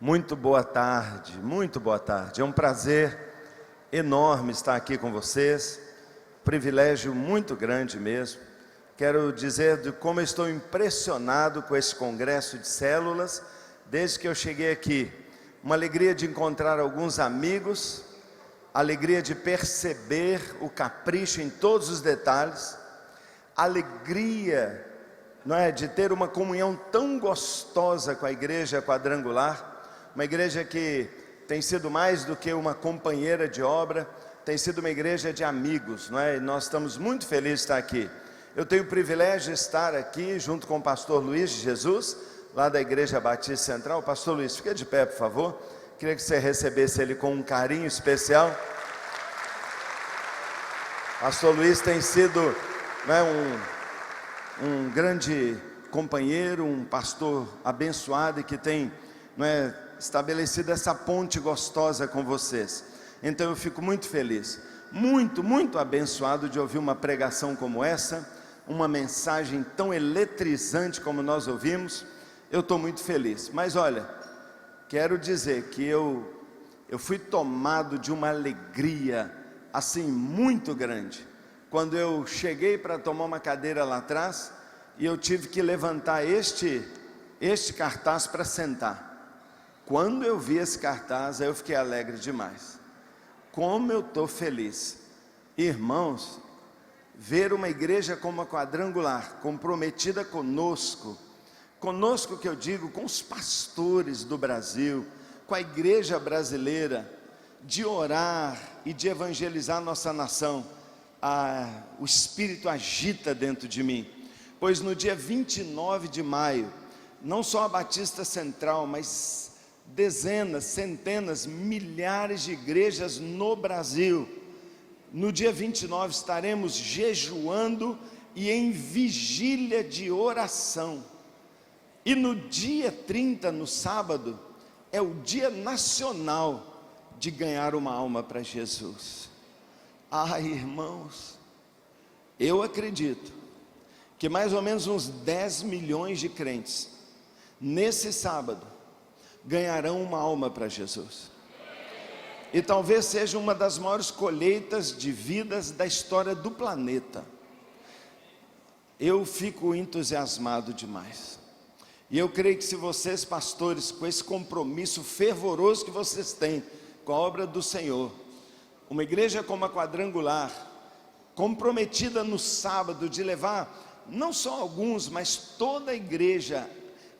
Muito boa tarde, muito boa tarde. É um prazer enorme estar aqui com vocês, privilégio muito grande mesmo. Quero dizer de como eu estou impressionado com esse congresso de células, desde que eu cheguei aqui. Uma alegria de encontrar alguns amigos, alegria de perceber o capricho em todos os detalhes, alegria, não é, de ter uma comunhão tão gostosa com a igreja quadrangular, uma igreja que tem sido mais do que uma companheira de obra, tem sido uma igreja de amigos, não é? E nós estamos muito felizes de estar aqui. Eu tenho o privilégio de estar aqui junto com o pastor Luiz de Jesus, lá da Igreja Batista Central. Pastor Luiz, fica de pé, por favor. Queria que você recebesse ele com um carinho especial. Pastor Luiz tem sido, não é, um grande companheiro, um pastor abençoado e que tem, não é, estabelecido essa ponte gostosa com vocês. Então eu fico muito feliz, muito abençoado de ouvir uma pregação como essa, uma mensagem tão eletrizante como nós ouvimos. Eu estou muito feliz, mas olha, quero dizer que eu fui tomado de uma alegria assim muito grande, quando eu cheguei para tomar uma cadeira lá atrás, e eu tive que levantar este cartaz para sentar. Quando eu vi esse cartaz, eu fiquei alegre demais. Como eu estou feliz. Irmãos, ver uma igreja como a Quadrangular, comprometida conosco que eu digo, com os pastores do Brasil, com a igreja brasileira, de orar e de evangelizar nossa nação. O Espírito agita dentro de mim, pois no dia 29 de maio, não só a Batista Central, mas dezenas, centenas, milhares de igrejas no Brasil, no dia 29 estaremos jejuando e em vigília de oração, e no dia 30, no sábado, é o dia nacional de ganhar uma alma para Jesus. Irmãos, eu acredito que mais ou menos uns 10 milhões de crentes, nesse sábado, ganharão uma alma para Jesus, e talvez seja uma das maiores colheitas de vidas da história do planeta. Eu fico entusiasmado demais, e eu creio que se vocês pastores, com esse compromisso fervoroso que vocês têm com a obra do Senhor, uma igreja como a Quadrangular, comprometida no sábado de levar não só alguns, mas toda a igreja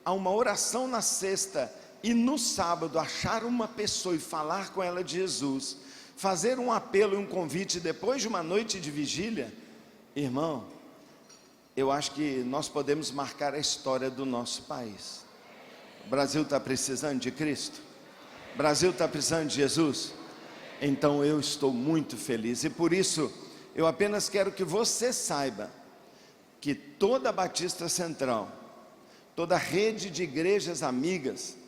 a uma oração na sexta, e no sábado achar uma pessoa e falar com ela de Jesus, fazer um apelo e um convite depois de uma noite de vigília, irmão, eu acho que nós podemos marcar a história do nosso país. O Brasil está precisando de Cristo, o Brasil está precisando de Jesus. Então eu estou muito feliz, e por isso eu apenas quero que você saiba que toda a Batista Central, toda a rede de igrejas amigas,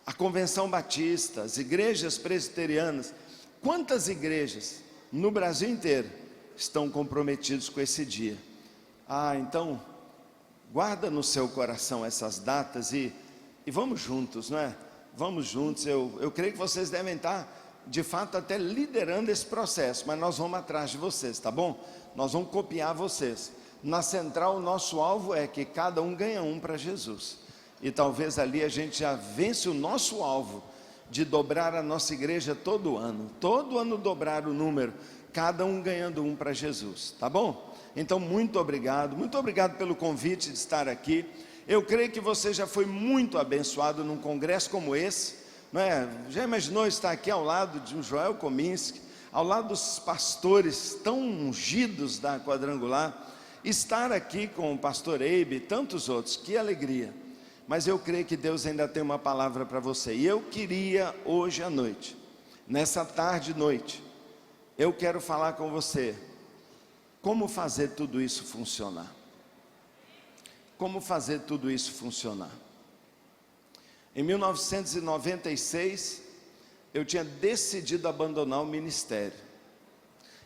a Convenção Batista, as igrejas presbiterianas, quantas igrejas no Brasil inteiro estão comprometidos com esse dia? Então guarda no seu coração essas datas e vamos juntos, não é? Vamos juntos. Eu creio que vocês devem estar de fato até liderando esse processo, mas nós vamos atrás de vocês, tá bom? Nós vamos copiar vocês. Na Central, o nosso alvo é que cada um ganha um para Jesus, e talvez ali a gente já vence o nosso alvo de dobrar a nossa igreja todo ano dobrar o número, cada um ganhando um para Jesus, tá bom? Então muito obrigado pelo convite de estar aqui. Eu creio que você já foi muito abençoado num congresso como esse, não é? Já imaginou estar aqui ao lado de um Joel Kominski, ao lado dos pastores tão ungidos da Quadrangular, estar aqui com o pastor Eibe e tantos outros, que alegria. Mas eu creio que Deus ainda tem uma palavra para você, e eu queria hoje à noite, nessa tarde e noite, eu quero falar com você, como fazer tudo isso funcionar. Como fazer tudo isso funcionar. Em 1996, eu tinha decidido abandonar o ministério.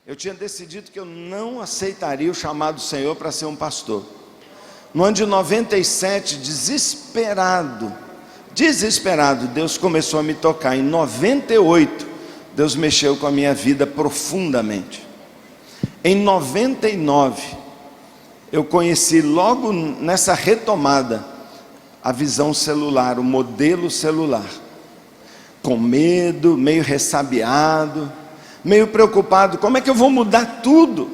Eu tinha decidido que eu não aceitaria o chamado do Senhor para ser um pastor. No ano de 97, desesperado, Desesperado, Deus começou a me tocar. Em 98, Deus mexeu com a minha vida profundamente. Em 99, eu conheci logo nessa retomada a visão celular, o modelo celular. Com medo, meio ressabiado, meio preocupado, como é que eu vou mudar tudo?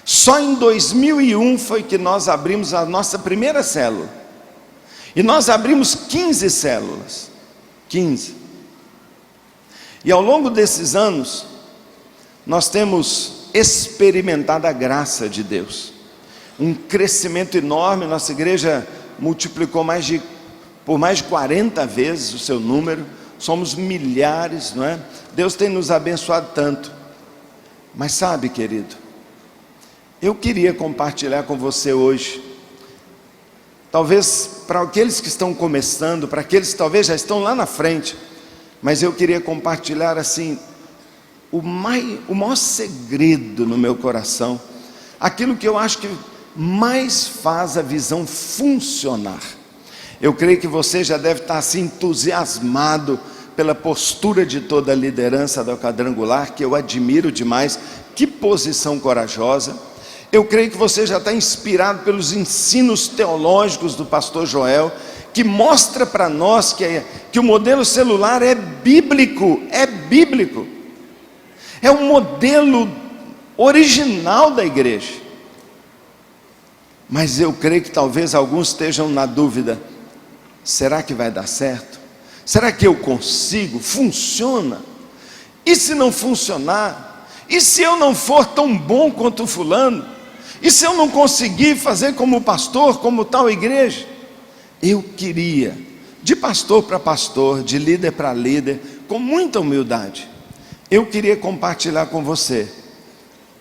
Só em 2001 foi que nós abrimos a nossa primeira célula. E nós abrimos 15 células. 15. E ao longo desses anos, nós temos experimentado a graça de Deus. Um crescimento enorme, nossa igreja multiplicou por mais de 40 vezes o seu número. Somos milhares, não é? Deus tem nos abençoado tanto. Mas sabe, querido, eu queria compartilhar com você hoje, talvez para aqueles que estão começando, para aqueles que talvez já estão lá na frente, mas eu queria compartilhar assim, o maior segredo no meu coração, aquilo que eu acho que mais faz a visão funcionar. Eu creio que você já deve estar assim entusiasmado pela postura de toda a liderança da Quadrangular, que eu admiro demais. Que posição corajosa. Eu creio que você já está inspirado pelos ensinos teológicos do pastor Joel, que mostra para nós que o modelo celular é bíblico, é um modelo original da igreja. Mas eu creio que talvez alguns estejam na dúvida: será que vai dar certo? Será que eu consigo? Funciona? E se não funcionar? E se eu não for tão bom quanto o fulano? E se eu não conseguir fazer como pastor, como tal igreja? Eu queria, de pastor para pastor, de líder para líder, com muita humildade, eu queria compartilhar com você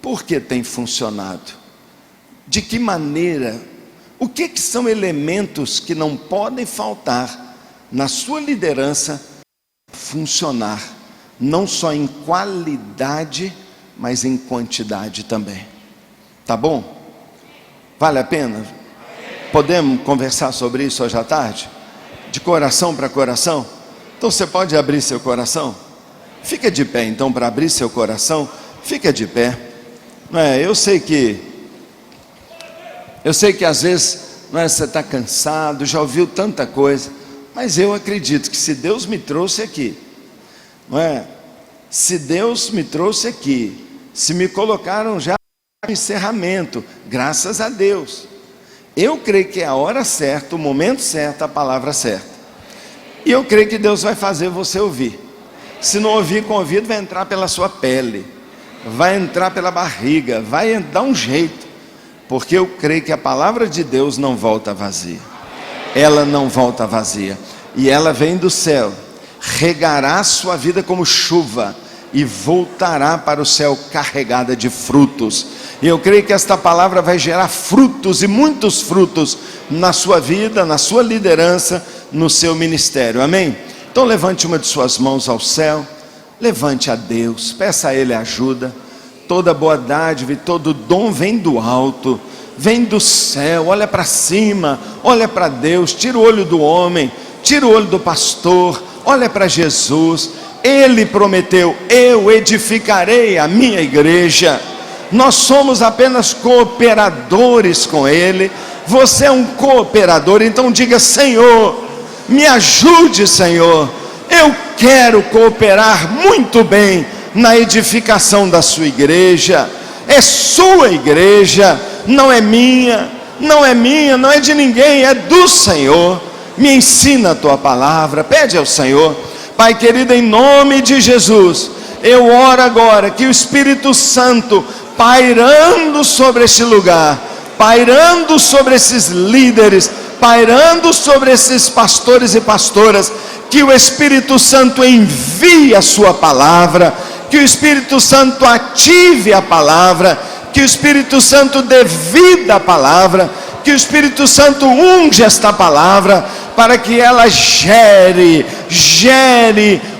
por que tem funcionado, de que maneira, o que são elementos que não podem faltar na sua liderança funcionar, não só em qualidade, mas em quantidade também. Tá bom? Vale a pena? Podemos conversar sobre isso hoje à tarde? De coração para coração? Então você pode abrir seu coração? Fica de pé então para abrir seu coração. Fica de pé. Não é? Eu sei que às vezes você está cansado, já ouviu tanta coisa, mas eu acredito que se Deus me trouxe aqui, não é? Se Deus me trouxe aqui, se me colocaram já no encerramento, graças a Deus, eu creio que é a hora certa, o momento certo, a palavra certa. E eu creio que Deus vai fazer você ouvir. Se não ouvir com o ouvido, vai entrar pela sua pele, vai entrar pela barriga, vai dar um jeito, porque eu creio que a palavra de Deus não volta vazia. Ela não volta vazia, e ela vem do céu, regará a sua vida como chuva, e voltará para o céu carregada de frutos. E eu creio que esta palavra vai gerar frutos, e muitos frutos, na sua vida, na sua liderança, no seu ministério, amém? Então levante uma de suas mãos ao céu, levante a Deus, peça a Ele ajuda. Toda boa dádiva e todo dom vem do alto, vem do céu. Olha para cima, olha para Deus, tira o olho do homem, tira o olho do pastor, olha para Jesus. Ele prometeu: eu edificarei a minha igreja. Nós somos apenas cooperadores com Ele. Você é um cooperador, então diga: Senhor, me ajude, Senhor, eu quero cooperar muito bem na edificação da sua igreja. É sua igreja, não é minha, não é de ninguém, é do Senhor. Me ensina a tua palavra, pede ao Senhor. Pai querido, em nome de Jesus, eu oro agora que o Espírito Santo, pairando sobre este lugar, pairando sobre esses líderes, pairando sobre esses pastores e pastoras, que o Espírito Santo envie a sua palavra, que o Espírito Santo ative a palavra, que o Espírito Santo dê vida à palavra, que o Espírito Santo unge esta palavra, para que ela gere,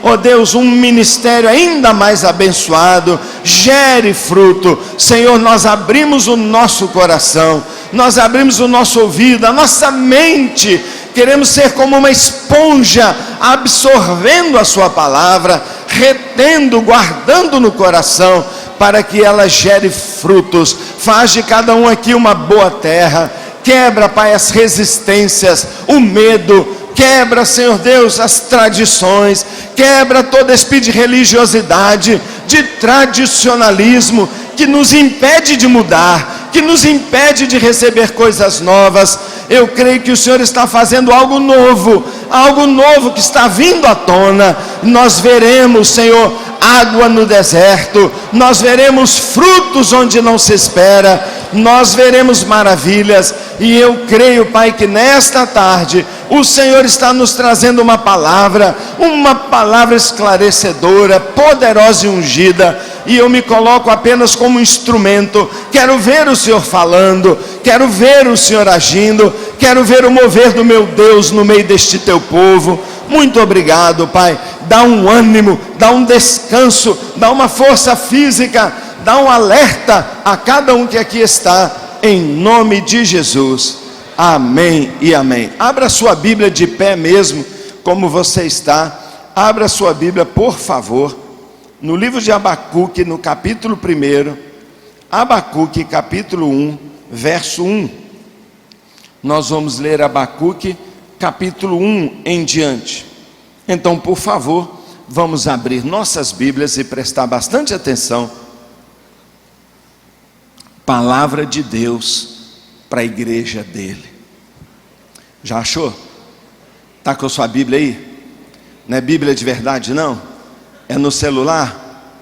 ó Deus, um ministério ainda mais abençoado, gere fruto. Senhor, nós abrimos o nosso coração, nós abrimos o nosso ouvido, a nossa mente, queremos ser como uma esponja, absorvendo a sua palavra, retendo, guardando no coração, para que ela gere frutos. Faz de cada um aqui uma boa terra. Quebra, Pai, as resistências, o medo. Quebra, Senhor Deus, as tradições. Quebra todo espírito de religiosidade, de tradicionalismo, que nos impede de mudar, que nos impede de receber coisas novas. Eu creio que o Senhor está fazendo algo novo que está vindo à tona. Nós veremos, Senhor, água no deserto, nós veremos frutos onde não se espera, nós veremos maravilhas. E eu creio, Pai, que nesta tarde o Senhor está nos trazendo uma palavra esclarecedora, poderosa e ungida, e eu me coloco apenas como instrumento. Quero ver o Senhor falando, quero ver o Senhor agindo, quero ver o mover do meu Deus no meio deste teu povo. Muito obrigado, Pai. Dá um ânimo, dá um descanso, dá uma força física, dá um alerta a cada um que aqui está, em nome de Jesus. Amém e amém. Abra sua Bíblia de pé mesmo, como você está. Abra sua Bíblia, por favor, no livro de Abacuque, no capítulo 1. Abacuque, capítulo 1, verso 1. Nós vamos ler Abacuque, capítulo 1 em diante. Então, por favor, vamos abrir nossas Bíblias e prestar bastante atenção. Palavra de Deus para a igreja dele. Já achou? Está com a sua Bíblia aí? Não é Bíblia de verdade, não? É no celular?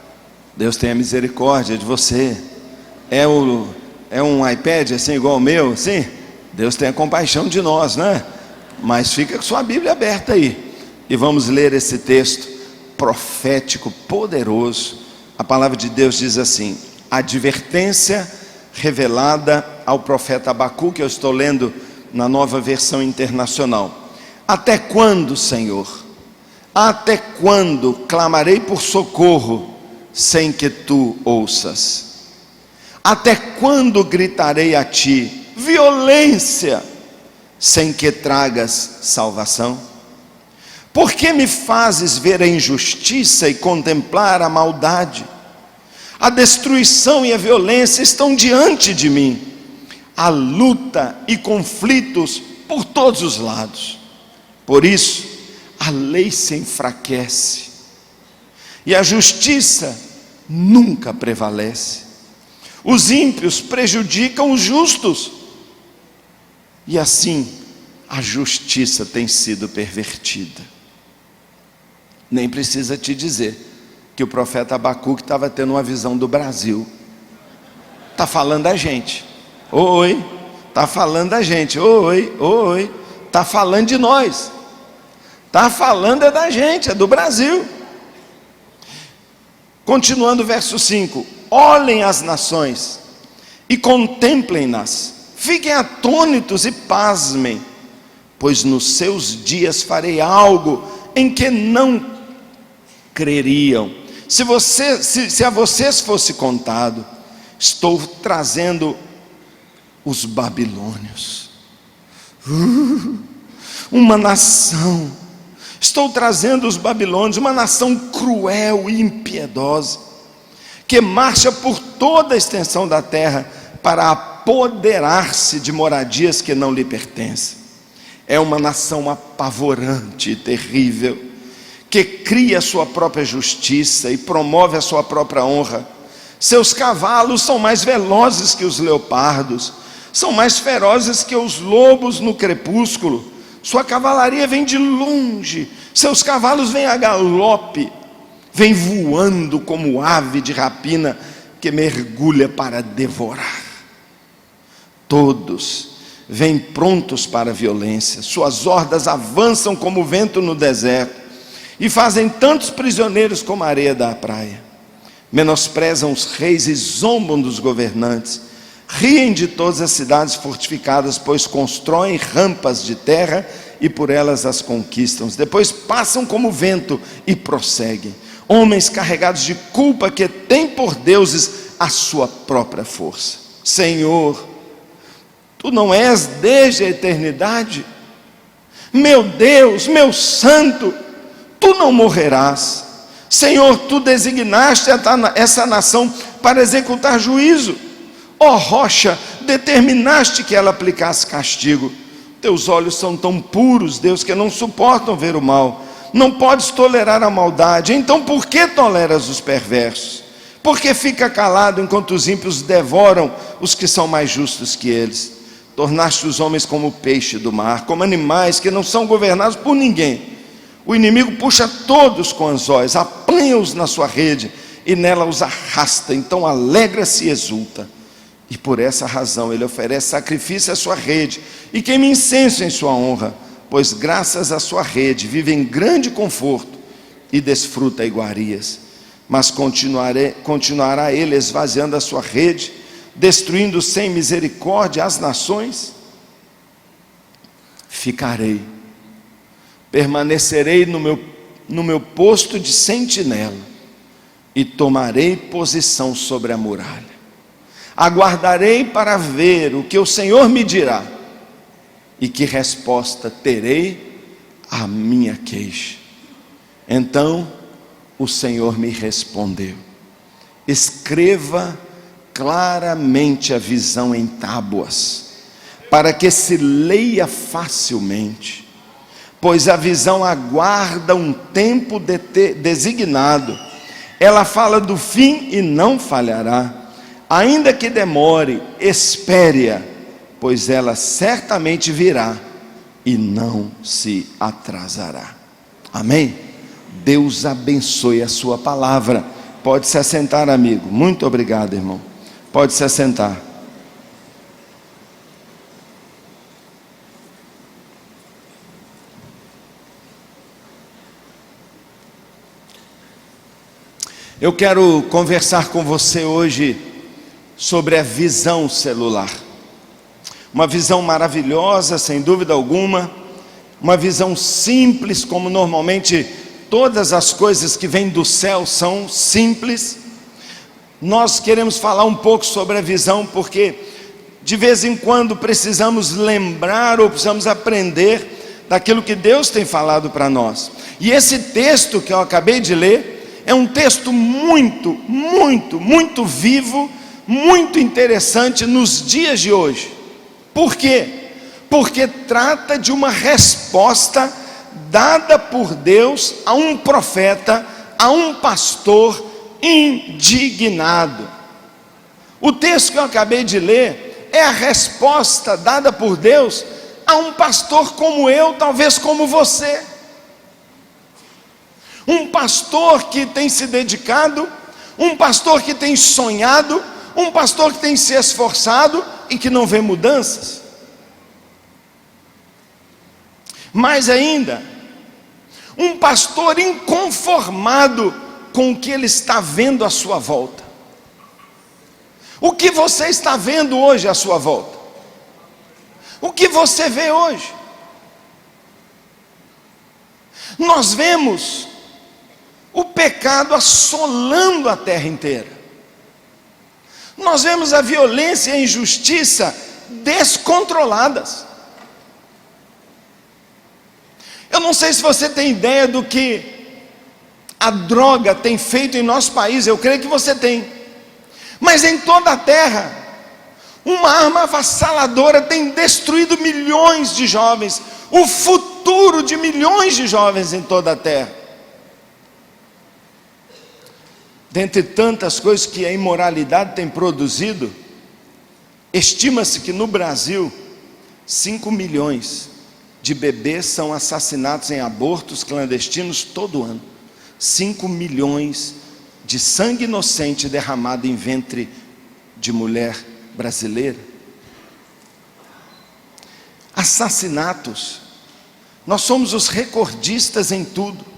Deus tenha misericórdia de você. É um iPad assim igual o meu, assim? Deus tenha compaixão de nós, né? Mas fica com sua Bíblia aberta aí. E vamos ler esse texto profético, poderoso. A palavra de Deus diz assim: advertência revelada ao profeta Abacuque. Eu estou lendo na Nova Versão Internacional. Até quando, Senhor? Até quando clamarei por socorro sem que tu ouças? Até quando gritarei a ti violência sem que tragas salvação? Por que me fazes ver a injustiça e contemplar a maldade? A destruição e a violência estão diante de mim. Há luta e conflitos por todos os lados. Por isso, a lei se enfraquece e a justiça nunca prevalece. Os ímpios prejudicam os justos, e assim a justiça tem sido pervertida. Nem precisa te dizer que o profeta Abacuque estava tendo uma visão do Brasil. Está falando da gente. Oi, está falando da gente. Oi, está falando de nós. Está falando é da gente, é do Brasil. Continuando o verso 5: olhem as nações e contemplem-nas, fiquem atônitos e pasmem, pois nos seus dias farei algo em que não creriam. Se a vocês fosse contado, estou trazendo os babilônios, uma nação. Estou trazendo os babilônios, uma nação cruel e impiedosa, que marcha por toda a extensão da terra para apoderar-se de moradias que não lhe pertencem. É uma nação apavorante e terrível, que cria a sua própria justiça e promove a sua própria honra. Seus cavalos são mais velozes que os leopardos, são mais ferozes que os lobos no crepúsculo. Sua cavalaria vem de longe, seus cavalos vêm a galope, vem voando como ave de rapina que mergulha para devorar. Todos vêm prontos para a violência, suas hordas avançam como o vento no deserto, e fazem tantos prisioneiros como a areia da praia. Menosprezam os reis e zombam dos governantes, riem de todas as cidades fortificadas, pois constroem rampas de terra e por elas as conquistam. Depois passam como vento e prosseguem. Homens carregados de culpa que têm por deuses a sua própria força. Senhor, tu não és desde a eternidade? Meu Deus, meu santo, tu não morrerás. Senhor, tu designaste essa nação para executar juízo. Ó rocha, determinaste que ela aplicasse castigo. Teus olhos são tão puros, Deus, que não suportam ver o mal. Não podes tolerar a maldade. Então por que toleras os perversos? Por que fica calado enquanto os ímpios devoram os que são mais justos que eles? Tornaste os homens como o peixe do mar, como animais que não são governados por ninguém. O inimigo puxa todos com anzóis, apanha-os na sua rede e nela os arrasta. Então alegra-se e exulta. E por essa razão ele oferece sacrifício à sua rede e queima incenso em sua honra, pois graças à sua rede vive em grande conforto e desfruta iguarias. Mas continuará ele esvaziando a sua rede, destruindo sem misericórdia as nações? Ficarei, permanecerei no meu posto de sentinela e tomarei posição sobre a muralha. Aguardarei para ver o que o Senhor me dirá e que resposta terei à minha queixa. Então o Senhor me respondeu: escreva claramente a visão em tábuas, para que se leia facilmente, pois a visão aguarda um tempo designado. Ela fala do fim e não falhará. Ainda que demore, espere-a, pois ela certamente virá e não se atrasará. Amém? Deus abençoe a sua palavra. Pode se assentar, amigo. Muito obrigado, irmão. Pode se assentar. Eu quero conversar com você hoje sobre a visão celular. Uma visão maravilhosa, sem dúvida alguma. Uma visão simples, como normalmente todas as coisas que vêm do céu são simples. Nós queremos falar um pouco sobre a visão, porque de vez em quando precisamos lembrar ou precisamos aprender daquilo que Deus tem falado para nós. E esse texto que eu acabei de ler é um texto muito vivo, muito interessante nos dias de hoje. Por quê? Porque trata de uma resposta dada por Deus a um profeta, a um pastor indignado. O texto que eu acabei de ler é a resposta dada por Deus a um pastor como eu, talvez como você. Um pastor que tem se dedicado, um pastor que tem sonhado, um pastor que tem se esforçado e que não vê mudanças. Mais ainda, um pastor inconformado com o que ele está vendo à sua volta. O que você está vendo hoje à sua volta? O que você vê hoje? Nós vemos o pecado assolando a terra inteira. Nós vemos a violência e a injustiça descontroladas. Eu não sei se você tem ideia do que a droga tem feito em nosso país. Eu creio que você tem. Mas em toda a terra, uma arma avassaladora tem destruído milhões de jovens, o futuro de milhões de jovens em toda a terra. Dentre tantas coisas que a imoralidade tem produzido, estima-se que no Brasil 5 milhões de bebês são assassinados em abortos clandestinos todo ano. 5 milhões de sangue inocente derramado em ventre de mulher brasileira. Assassinatos. Nós somos os recordistas em tudo.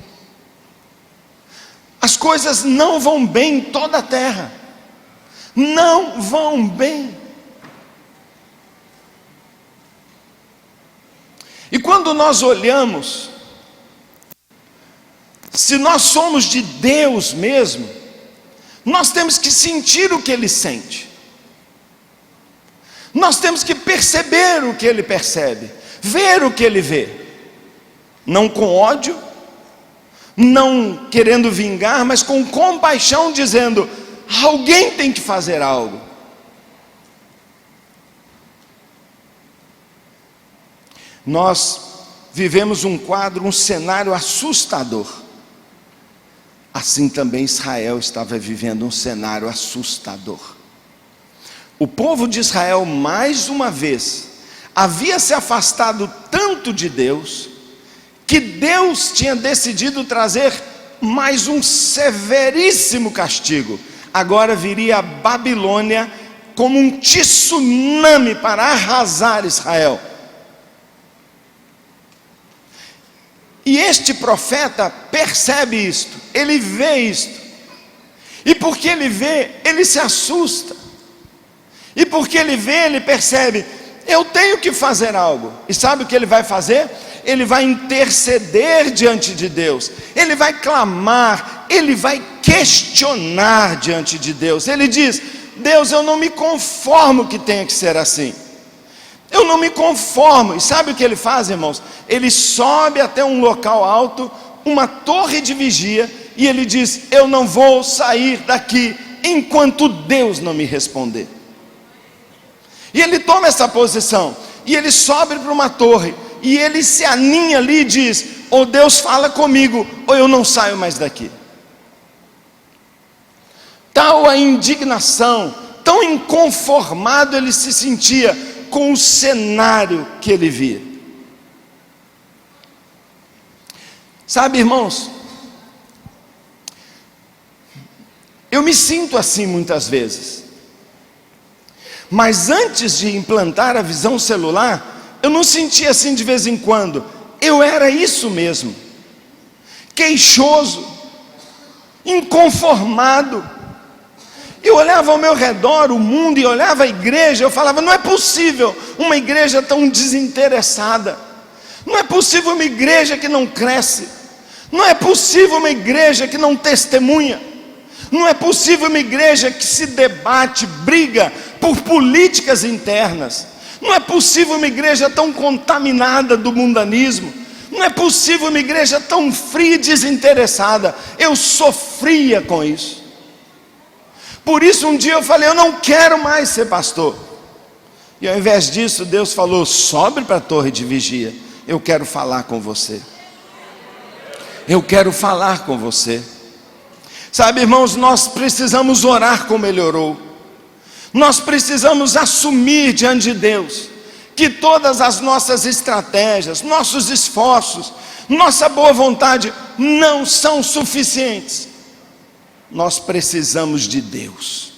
As coisas não vão bem em toda a terra. Não vão bem. E quando nós olhamos, se nós somos de Deus mesmo, nós temos que sentir o que Ele sente. Nós temos que perceber o que Ele percebe, ver o que Ele vê. não com ódio, não querendo vingar, mas com compaixão, dizendo: alguém tem que fazer algo. Nós vivemos um quadro, um cenário assustador. Assim também Israel estava vivendo um cenário assustador. O povo de Israel, mais uma vez, havia se afastado tanto de Deus, que Deus tinha decidido trazer mais um severíssimo castigo. Agora viria a Babilônia como um tsunami para arrasar Israel. E este profeta percebe isto, ele vê isto, e porque ele vê, ele se assusta, e porque ele vê, ele percebe: eu tenho que fazer algo. E sabe o que ele vai fazer? Ele vai interceder diante de Deus, ele vai clamar, ele vai questionar diante de Deus. Ele diz: Deus, eu não me conformo que tenha que ser assim, eu não me conformo. E sabe o que ele faz, irmãos? Ele sobe até um local alto, uma torre de vigia, e ele diz: eu não vou sair daqui enquanto Deus não me responder. E ele toma essa posição, e ele sobe para uma torre, e ele se aninha ali e diz: ou Deus fala comigo, ou eu não saio mais daqui. Tal a indignação, tão inconformado ele se sentia com o cenário que ele via. Sabe, irmãos, eu me sinto assim muitas vezes, mas antes de implantar a visão celular, eu não sentia assim de vez em quando. Eu era isso mesmo, queixoso, inconformado. Eu olhava ao meu redor, o mundo, e olhava a igreja, eu falava: não é possível uma igreja tão desinteressada, não é possível uma igreja que não cresce, não é possível uma igreja que não testemunha, não é possível uma igreja que se debate, briga por políticas internas, não é possível uma igreja tão contaminada do mundanismo, não é possível uma igreja tão fria e desinteressada. Eu sofria com isso. Por isso um dia eu falei: eu não quero mais ser pastor. E ao invés disso, Deus falou: sobe para a torre de vigia, eu quero falar com você. Eu quero falar com você. Sabe, irmãos, nós precisamos orar como ele orou. Nós precisamos assumir diante de Deus que todas as nossas estratégias, nossos esforços, nossa boa vontade não são suficientes. Nós precisamos de Deus.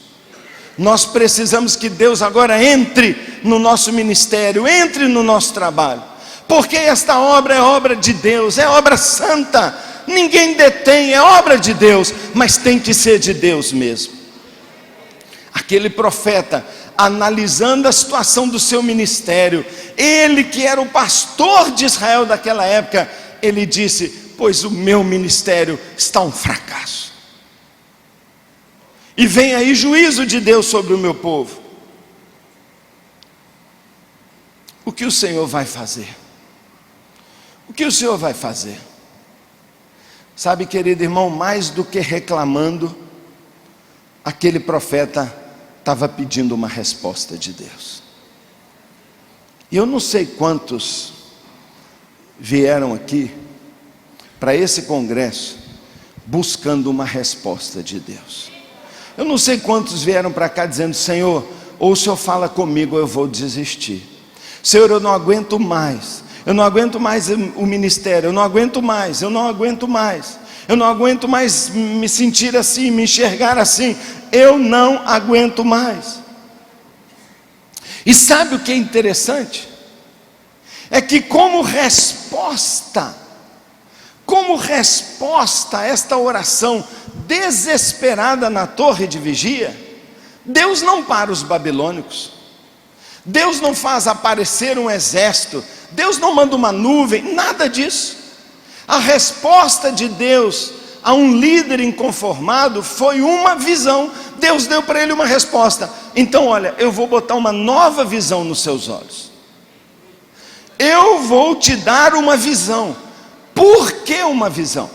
Nós precisamos que Deus agora entre no nosso ministério, entre no nosso trabalho, porque esta obra é obra de Deus, é obra santa, ninguém detém, é obra de Deus, mas tem que ser de Deus mesmo. Aquele profeta, analisando a situação do seu ministério, ele que era o pastor de Israel daquela época, ele disse: pois o meu ministério está um fracasso, e vem aí juízo de Deus sobre o meu povo. O que o Senhor vai fazer? O que o Senhor vai fazer? Sabe, querido irmão, mais do que reclamando, aquele profeta estava pedindo uma resposta de Deus. E eu não sei quantos vieram aqui para esse congresso buscando uma resposta de Deus. Eu não sei quantos vieram para cá dizendo: Senhor, ou o Senhor fala comigo ou eu vou desistir. Senhor, eu não aguento mais. Eu não aguento mais o ministério. Eu não aguento mais. Eu não aguento mais. Eu não aguento mais me sentir assim, me enxergar assim. Eu não aguento mais. E sabe o que é interessante? É que como resposta a esta oração desesperada na torre de vigia, Deus não para os babilônicos, Deus não faz aparecer um exército, Deus não manda uma nuvem, nada disso. A resposta de Deus a um líder inconformado foi uma visão. Deus deu para ele uma resposta: então olha, eu vou botar uma nova visão nos seus olhos, eu vou te dar uma visão. Por que uma visão?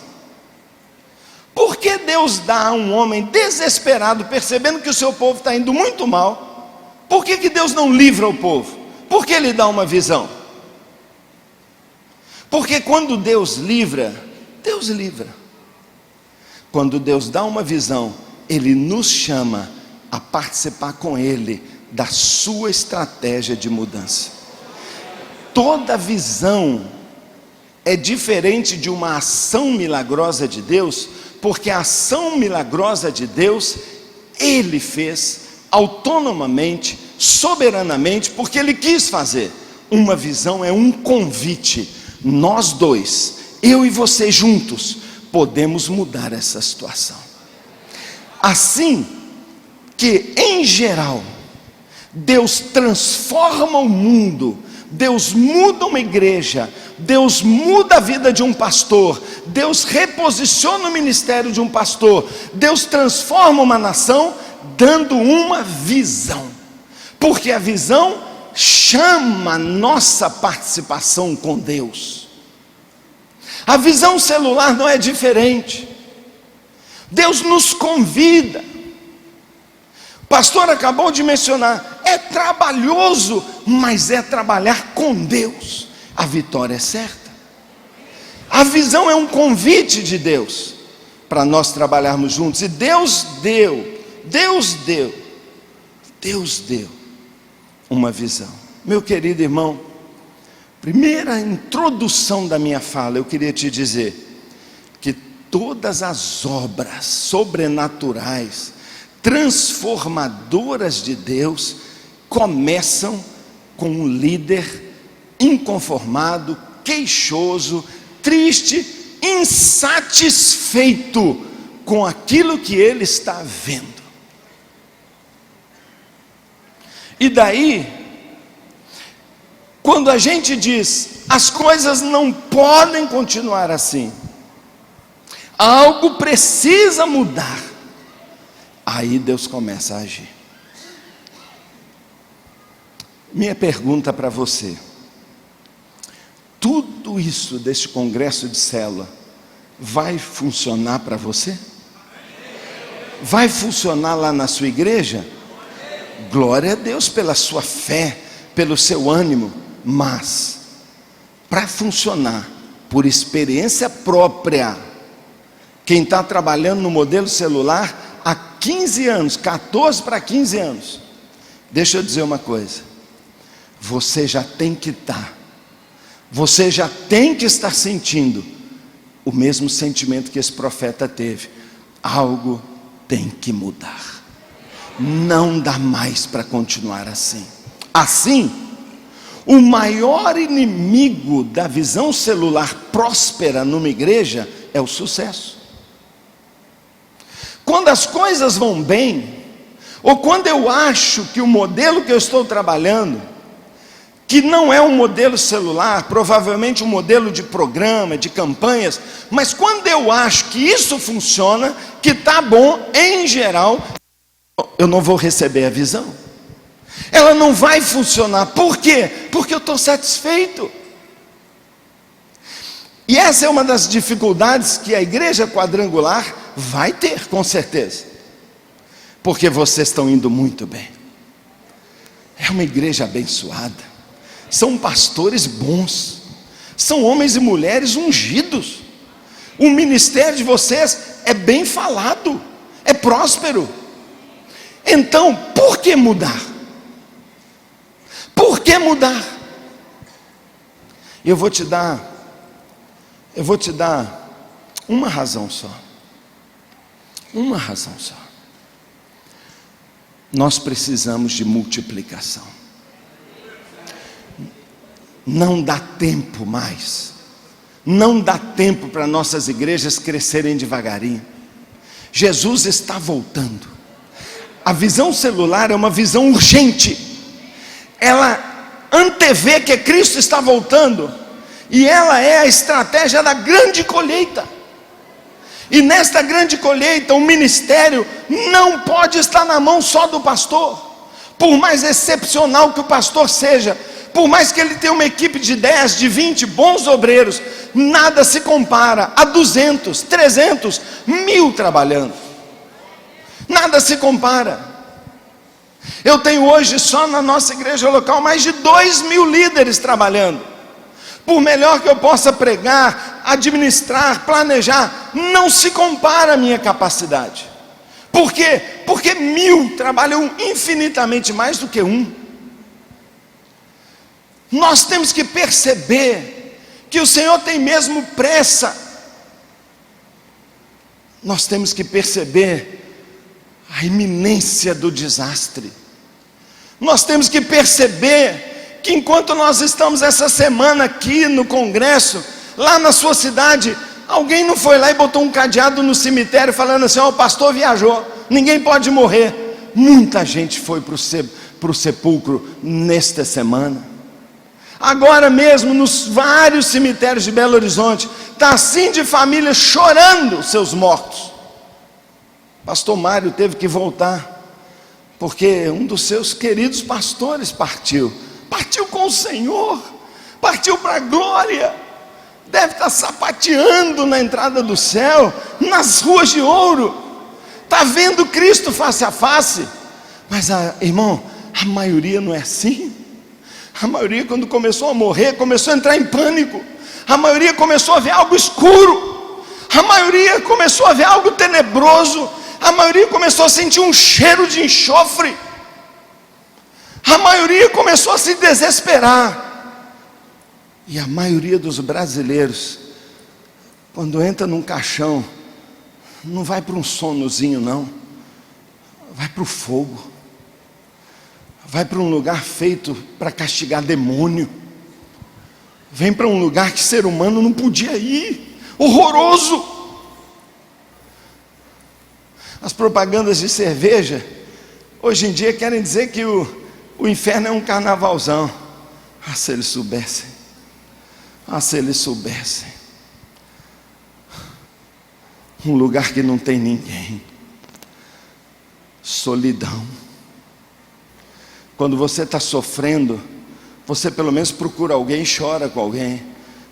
Por que Deus dá a um homem desesperado, percebendo que o seu povo está indo muito mal? Por que Deus não livra o povo? Por que Ele dá uma visão? Porque quando Deus livra, Deus livra. Quando Deus dá uma visão, Ele nos chama a participar com Ele da sua estratégia de mudança. Toda visão é diferente de uma ação milagrosa de Deus, porque a ação milagrosa de Deus, Ele fez autonomamente, soberanamente, porque Ele quis fazer. Uma visão é um convite. Nós dois, eu e você juntos, podemos mudar essa situação. Assim que, em geral, Deus transforma o mundo, Deus muda uma igreja, Deus muda a vida de um pastor, Deus reposiciona o ministério de um pastor, Deus transforma uma nação, dando uma visão, porque a visão chama a nossa participação com Deus. A visão celular não é diferente. Deus nos convida. O pastor acabou de mencionar, é trabalhoso, mas é trabalhar com Deus. A vitória é certa. A visão é um convite de Deus para nós trabalharmos juntos. E Deus deu uma visão. Meu querido irmão, primeira introdução da minha fala, eu queria te dizer que todas as obras sobrenaturais, transformadoras de Deus, começam com um líder inconformado, queixoso, triste, insatisfeito com aquilo que ele está vendo. E daí, quando a gente diz, as coisas não podem continuar assim, algo precisa mudar, aí Deus começa a agir. Minha pergunta para você: tudo isso deste congresso de célula vai funcionar para você? Vai funcionar lá na sua igreja? Glória a Deus pela sua fé, pelo seu ânimo, mas para funcionar por experiência própria, quem está trabalhando no modelo celular há 15 anos, 14 para 15 anos, deixa eu dizer uma coisa, você já tem que estar sentindo o mesmo sentimento que esse profeta teve. Algo tem que mudar. Não dá mais para continuar assim. Assim, o maior inimigo da visão celular próspera numa igreja é o sucesso. Quando as coisas vão bem, ou quando eu acho que o modelo que eu estou trabalhando, que não é um modelo celular, provavelmente um modelo de programa, de campanhas, mas quando eu acho que isso funciona, que está bom, em geral, eu não vou receber a visão. Ela não vai funcionar. Por quê? Porque eu estou satisfeito. E essa é uma das dificuldades que a igreja quadrangular vai ter, com certeza. Porque vocês estão indo muito bem. É uma igreja abençoada. São pastores bons. São homens e mulheres ungidos. O ministério de vocês é bem falado. É próspero. Então, por que mudar? Por que mudar? Eu vou te dar uma razão só. Uma razão só. Nós precisamos de multiplicação. Não dá tempo mais. Não dá tempo para nossas igrejas crescerem devagarinho. Jesus está voltando. A visão celular é uma visão urgente. Ela antevê que Cristo está voltando. E ela é a estratégia da grande colheita. E nesta grande colheita, o ministério não pode estar na mão só do pastor. Por mais excepcional que o pastor seja, Por mais que ele tenha uma equipe de 10, de 20 bons obreiros, nada se compara a 200, 300, 1000 trabalhando. Nada se compara. Eu tenho hoje só na nossa igreja local mais de 2.000 líderes trabalhando. Por melhor que eu possa pregar, administrar, planejar, não se compara a minha capacidade. Por quê? Porque 1000 trabalham infinitamente mais do que um. Nós temos que perceber que o Senhor tem mesmo pressa. Nós temos que perceber a iminência do desastre. Nós temos que perceber que enquanto nós estamos essa semana aqui no congresso, lá na sua cidade, alguém não foi lá e botou um cadeado no cemitério falando assim: ó, o pastor viajou, ninguém pode morrer. Muita gente foi para o sepulcro nesta semana. Agora mesmo, nos vários cemitérios de Belo Horizonte, está assim de família chorando seus mortos. Pastor Mário teve que voltar, porque um dos seus queridos pastores partiu com o Senhor, partiu para a glória, deve estar sapateando na entrada do céu, nas ruas de ouro, está vendo Cristo face a face. Mas irmão, a maioria não é assim. A maioria, quando começou a morrer, começou a entrar em pânico. A maioria começou a ver algo escuro. A maioria começou a ver algo tenebroso. A maioria começou a sentir um cheiro de enxofre. A maioria começou a se desesperar. E a maioria dos brasileiros, quando entra num caixão, não vai para um sonozinho não, vai para o fogo. Vai para um lugar feito para castigar demônio. Vem para um lugar que ser humano não podia ir. Horroroso. As propagandas de cerveja hoje em dia querem dizer que o inferno é um carnavalzão. Ah, se eles soubessem. Ah, se eles soubessem. Um lugar que não tem ninguém. Solidão. Quando você está sofrendo, você pelo menos procura alguém e chora com alguém.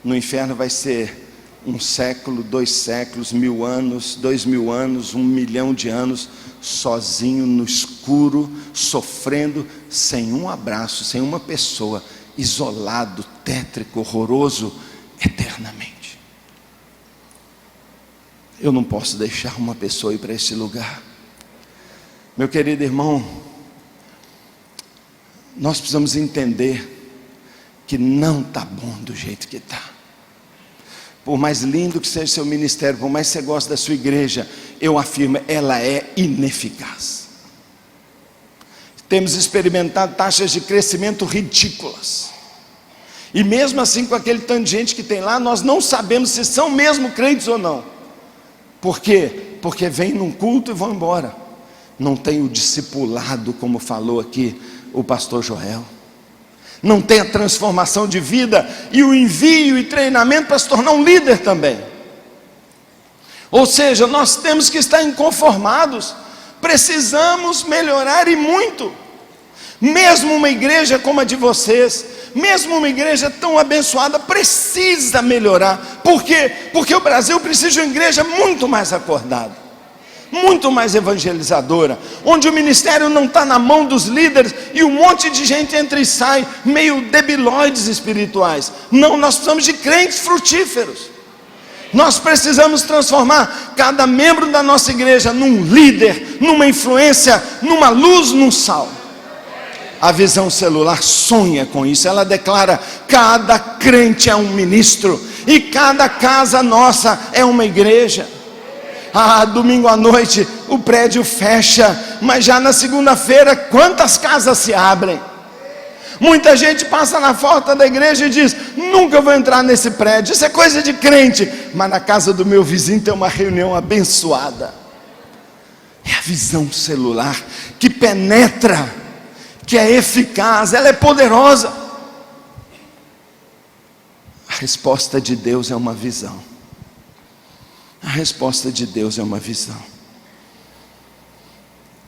No inferno vai ser 1 século, 2 séculos, 1000 anos, 2000 anos, 1 milhão de anos, sozinho no escuro, sofrendo, sem um abraço, sem uma pessoa, isolado, tétrico, horroroso, eternamente. Eu não posso deixar uma pessoa ir para esse lugar. Meu querido irmão, nós precisamos entender que não está bom do jeito que está. Por mais lindo que seja seu ministério, por mais que você goste da sua igreja, eu afirmo, ela é ineficaz. Temos experimentado taxas de crescimento ridículas. E mesmo assim, com aquele tanto de gente que tem lá, nós não sabemos se são mesmo crentes ou não. Por quê? Porque vêm num culto e vão embora. Não tem o discipulado, como falou aqui o pastor Joel. Não tem a transformação de vida e o envio e treinamento para se tornar um líder também. Ou seja, nós temos que estar inconformados. Precisamos melhorar e muito. Mesmo uma igreja como a de vocês, mesmo uma igreja tão abençoada, precisa melhorar. Por quê? Porque o Brasil precisa de uma igreja muito mais acordada, muito mais evangelizadora, onde o ministério não está na mão dos líderes e um monte de gente entra e sai, meio debilóides espirituais. Não, nós precisamos de crentes frutíferos. Nós precisamos transformar cada membro da nossa igreja num líder, numa influência, numa luz, num sal. A Visão Celular sonha com isso. Ela declara: cada crente é um ministro e cada casa nossa é uma igreja. Domingo à noite o prédio fecha, mas já na segunda-feira quantas casas se abrem? Muita gente passa na porta da igreja e diz: nunca vou entrar nesse prédio, isso é coisa de crente. Mas na casa do meu vizinho tem uma reunião abençoada. É a Visão Celular que penetra, que é eficaz, ela é poderosa. A resposta de Deus é uma visão. A resposta de Deus é uma visão.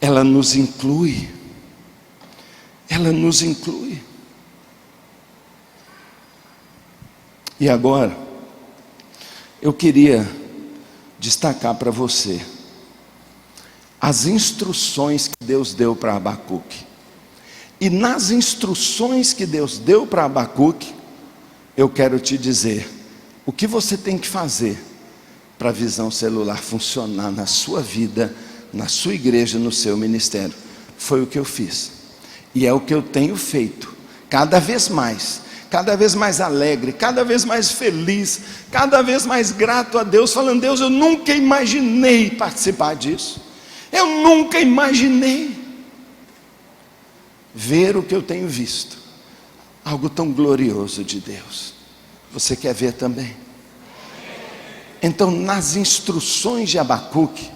Ela nos inclui. Ela nos inclui. E agora, eu queria destacar para você as instruções que Deus deu para Abacuque. E nas instruções que Deus deu para Abacuque, eu quero te dizer o que você tem que fazer para a visão celular funcionar na sua vida, na sua igreja, no seu ministério. Foi o que eu fiz, e é o que eu tenho feito, cada vez mais alegre, cada vez mais feliz, cada vez mais grato a Deus, falando: Deus, eu nunca imaginei participar disso, eu nunca imaginei ver o que eu tenho visto, algo tão glorioso de Deus. Você quer ver também? Então, nas instruções de Abacuque,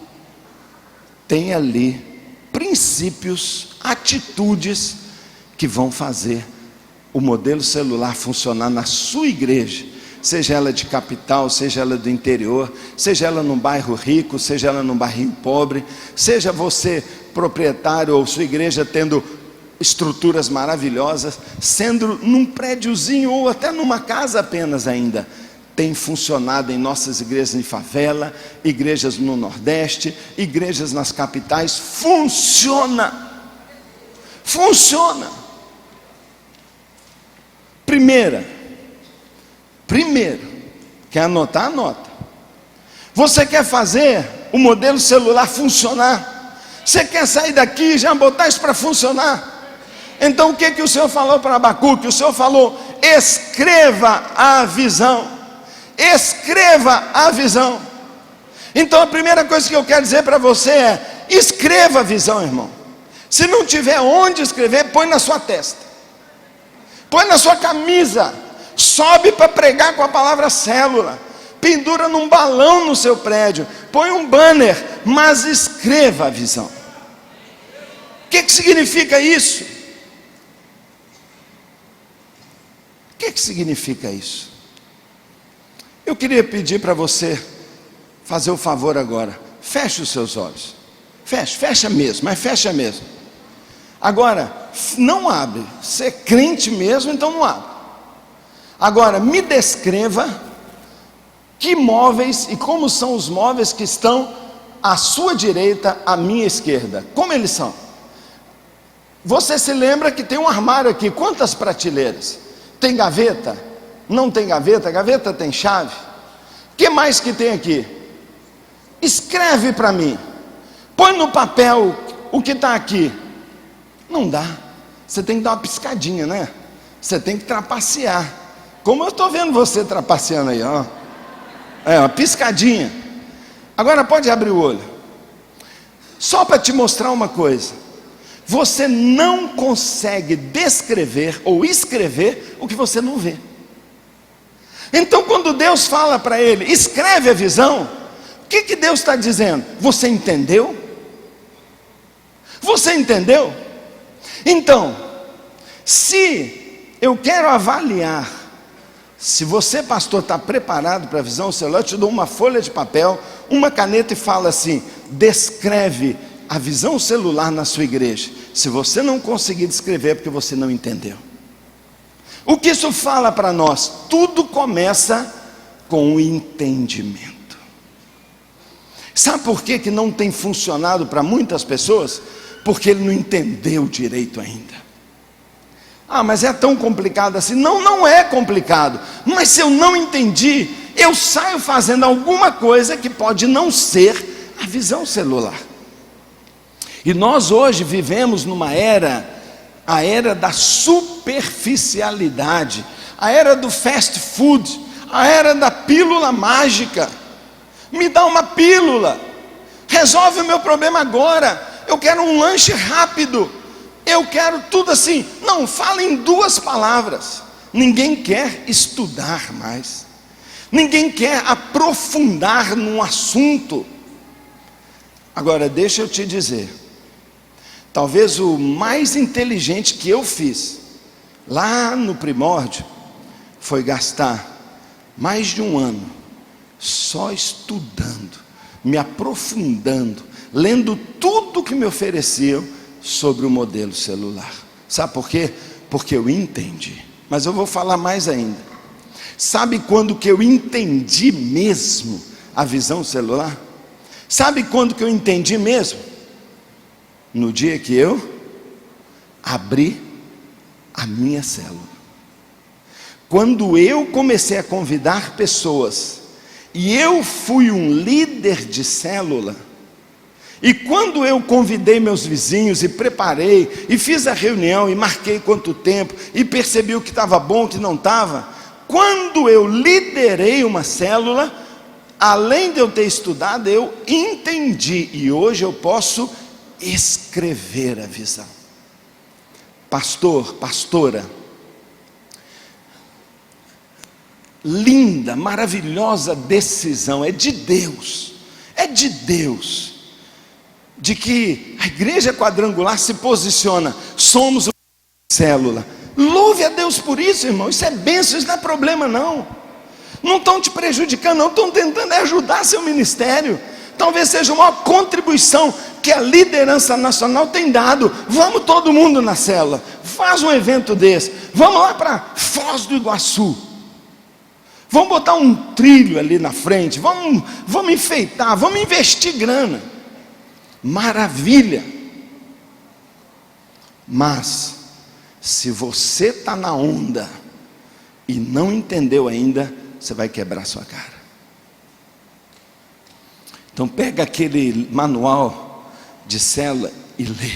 tem ali princípios, atitudes que vão fazer o modelo celular funcionar na sua igreja, seja ela de capital, seja ela do interior, seja ela num bairro rico, seja ela num bairro pobre, seja você proprietário ou sua igreja tendo estruturas maravilhosas, sendo num prédiozinho ou até numa casa apenas ainda. Tem funcionado em nossas igrejas em favela, igrejas no Nordeste, igrejas nas capitais. Funciona. Primeiro, quer anotar? Anota. Você quer fazer o modelo celular funcionar? Você quer sair daqui e já botar isso para funcionar? Então o que o Senhor falou para Abacuque? O Senhor falou: escreva a visão. Escreva a visão. Então a primeira coisa que eu quero dizer para você é: escreva a visão, irmão. Se não tiver onde escrever, põe na sua testa, põe na sua camisa, sobe para pregar com a palavra célula, pendura num balão no seu prédio, põe um banner, mas escreva a visão. O que significa isso? O que significa isso? Eu queria pedir para você fazer o favor agora, feche os seus olhos, fecha mesmo, mas fecha mesmo. Agora, não abre, você é crente mesmo, então não abre. Agora, me descreva que móveis e como são os móveis que estão à sua direita, à minha esquerda, como eles são. Você se lembra que tem um armário aqui, quantas prateleiras? Tem gaveta? Não tem gaveta? Gaveta tem chave? O que mais que tem aqui? Escreve para mim, põe no papel o que está aqui. Não dá, você tem que dar uma piscadinha, né? Você tem que trapacear, como eu estou vendo você trapaceando aí, ó. Uma piscadinha. Agora pode abrir o olho, só para te mostrar uma coisa: você não consegue descrever ou escrever o que você não vê. Então quando Deus fala para ele: escreve a visão, o que Deus está dizendo? Você entendeu? Você entendeu? Então, se eu quero avaliar se você, pastor, está preparado para a visão celular, eu te dou uma folha de papel, uma caneta e fala assim: descreve a visão celular na sua igreja. Se você não conseguir descrever, é porque você não entendeu. O que isso fala para nós? Tudo começa com o entendimento. Sabe por que não tem funcionado para muitas pessoas? Porque ele não entendeu direito ainda. Ah, mas é tão complicado assim. Não, não é complicado. Mas se eu não entendi, eu saio fazendo alguma coisa que pode não ser a visão celular. E nós hoje vivemos numa era, a era da superficialidade, a era do fast food, a era da pílula mágica. Me dá uma pílula, resolve o meu problema agora. Eu quero um lanche rápido, eu quero tudo assim. Não, fala em 2 palavras. Ninguém quer estudar mais, ninguém quer aprofundar num assunto. Agora deixa eu te dizer, talvez o mais inteligente que eu fiz lá no primórdio foi gastar mais de 1 ano só estudando, me aprofundando, lendo tudo que me ofereciam sobre o modelo celular. Sabe por quê? Porque eu entendi. Mas eu vou falar mais ainda. Sabe quando que eu entendi mesmo a visão celular? Sabe quando que eu entendi mesmo? No dia que eu abri a minha célula. Quando eu comecei a convidar pessoas, e eu fui um líder de célula, e quando eu convidei meus vizinhos e preparei, e fiz a reunião, e marquei quanto tempo, e percebi o que estava bom, o que não estava, quando eu liderei uma célula, além de eu ter estudado, eu entendi, e hoje eu posso escrever a visão. Pastor, pastora, linda, maravilhosa decisão, é de Deus, de que a igreja quadrangular se posiciona, somos uma célula. Louve a Deus por isso, irmão, isso é bênção, isso não é problema não estão te prejudicando, não estão tentando ajudar seu ministério. Talvez seja a maior contribuição que a liderança nacional tem dado. Vamos todo mundo na célula, faz um evento desse, vamos lá para Foz do Iguaçu, vamos botar um trilho ali na frente, vamos enfeitar, vamos investir grana, maravilha. Mas se você está na onda e não entendeu ainda, você vai quebrar sua cara. Então pega aquele manual de célula e lê.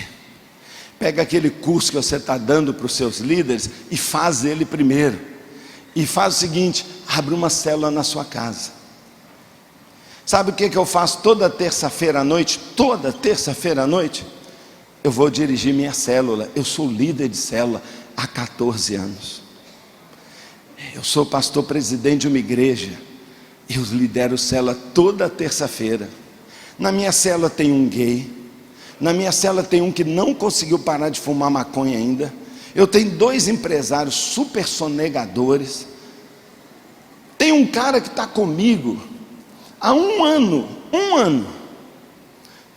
Pega aquele curso que você está dando para os seus líderes e faz ele primeiro. E faz o seguinte, abre uma célula na sua casa. Sabe o que eu faço toda terça-feira à noite? Toda terça-feira à noite eu vou dirigir minha célula. Eu sou líder de célula há 14 anos. Eu sou pastor presidente de uma igreja. Eu lidero célula toda terça-feira. Na minha célula tem um gay. Na minha célula tem um que não conseguiu parar de fumar maconha ainda. Eu tenho 2 empresários super sonegadores. Tem um cara que está comigo há um ano.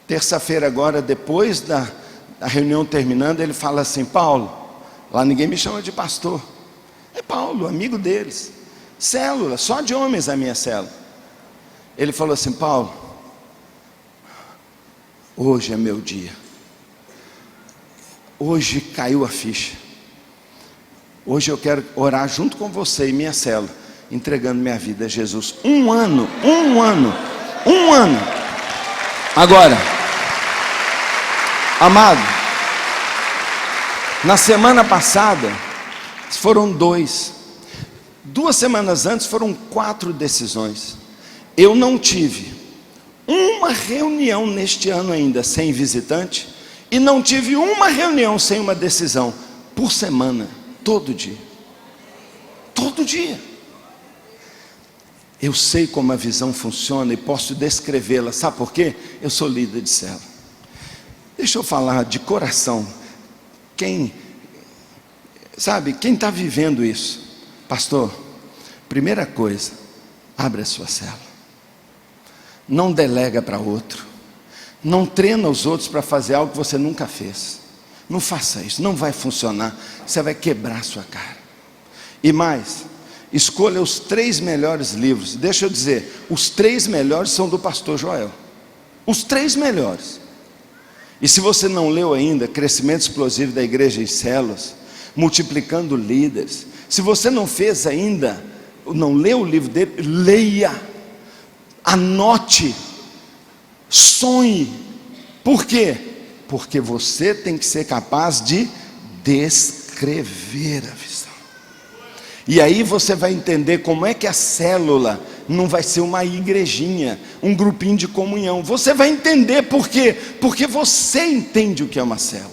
Terça-feira agora, depois da reunião terminando, ele fala assim: Paulo, lá ninguém me chama de pastor, é Paulo, amigo deles, célula, só de homens a minha célula. Ele falou assim: Paulo, hoje é meu dia, hoje caiu a ficha, hoje eu quero orar junto com você e minha célula, entregando minha vida a Jesus. Um ano. Agora, amado, na semana passada foram 2 semanas antes foram 4 decisões. Eu não tive uma reunião neste ano ainda sem visitante, e não tive uma reunião sem uma decisão, por semana, todo dia. Eu sei como a visão funciona e posso descrevê-la. Sabe por quê? Eu sou líder de célula. Deixa eu falar de coração. Quem está vivendo isso? Pastor, primeira coisa, abre a sua célula. Não delega para outro. Não treina os outros para fazer algo que você nunca fez. Não faça isso, não vai funcionar. Você vai quebrar a sua cara. E mais, escolha os 3 melhores livros. Deixa eu dizer, os 3 melhores são do pastor Joel. Os 3 melhores. E se você não leu ainda, Crescimento Explosivo da Igreja em Células, Multiplicando Líderes, se você não fez ainda, não leu o livro dele, leia, anote, sonhe. Por quê? Porque você tem que ser capaz de descrever a visão. E aí você vai entender como é que a célula não vai ser uma igrejinha, um grupinho de comunhão. Você vai entender por quê? Porque você entende o que é uma célula.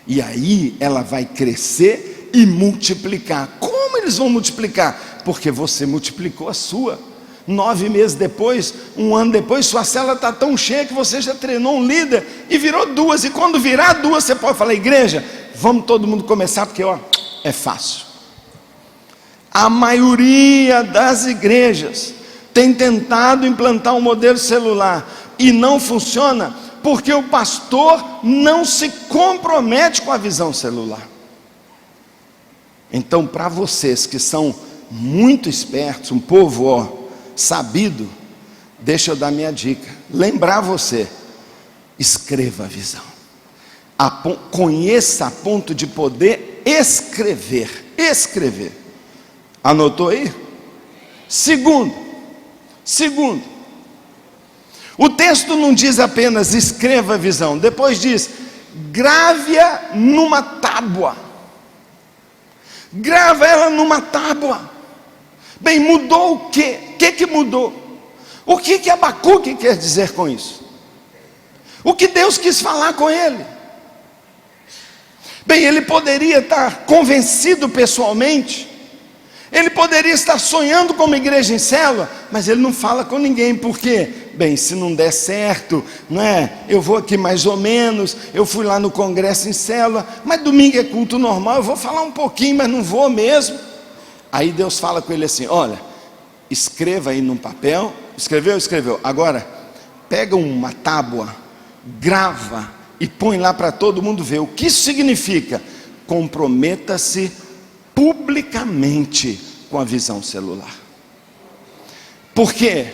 E aí ela vai crescer e multiplicar. Como eles vão multiplicar? Porque você multiplicou a sua. 9 meses depois, 1 ano depois, sua célula está tão cheia que você já treinou um líder e virou 2. E quando virar 2, você pode falar: igreja, vamos todo mundo começar, porque é fácil. A maioria das igrejas tem tentado implantar um modelo celular e não funciona, porque o pastor não se compromete com a visão celular. Então, para vocês que são muito espertos, um povo, sabido, deixa eu dar minha dica. Lembrar você, escreva a visão. Conheça a ponto de poder escrever. Escrever. Anotou aí? Segundo, o texto não diz apenas escreva a visão, depois diz, grave-a numa tábua. Grava ela numa tábua. Bem, mudou o quê? O que mudou? O que Abacuque quer dizer com isso? O que Deus quis falar com ele? Bem, ele poderia estar convencido pessoalmente, ele poderia estar sonhando com uma igreja em célula, mas ele não fala com ninguém. Por quê? Bem, se não der certo, não é? Eu vou aqui mais ou menos, eu fui lá no congresso em célula, mas domingo é culto normal, eu vou falar um pouquinho, mas não vou mesmo. Aí Deus fala com ele assim, olha, escreva aí num papel. Escreveu, agora pega uma tábua, grava e põe lá para todo mundo ver. O que isso significa? Comprometa-se publicamente com a visão celular. Porque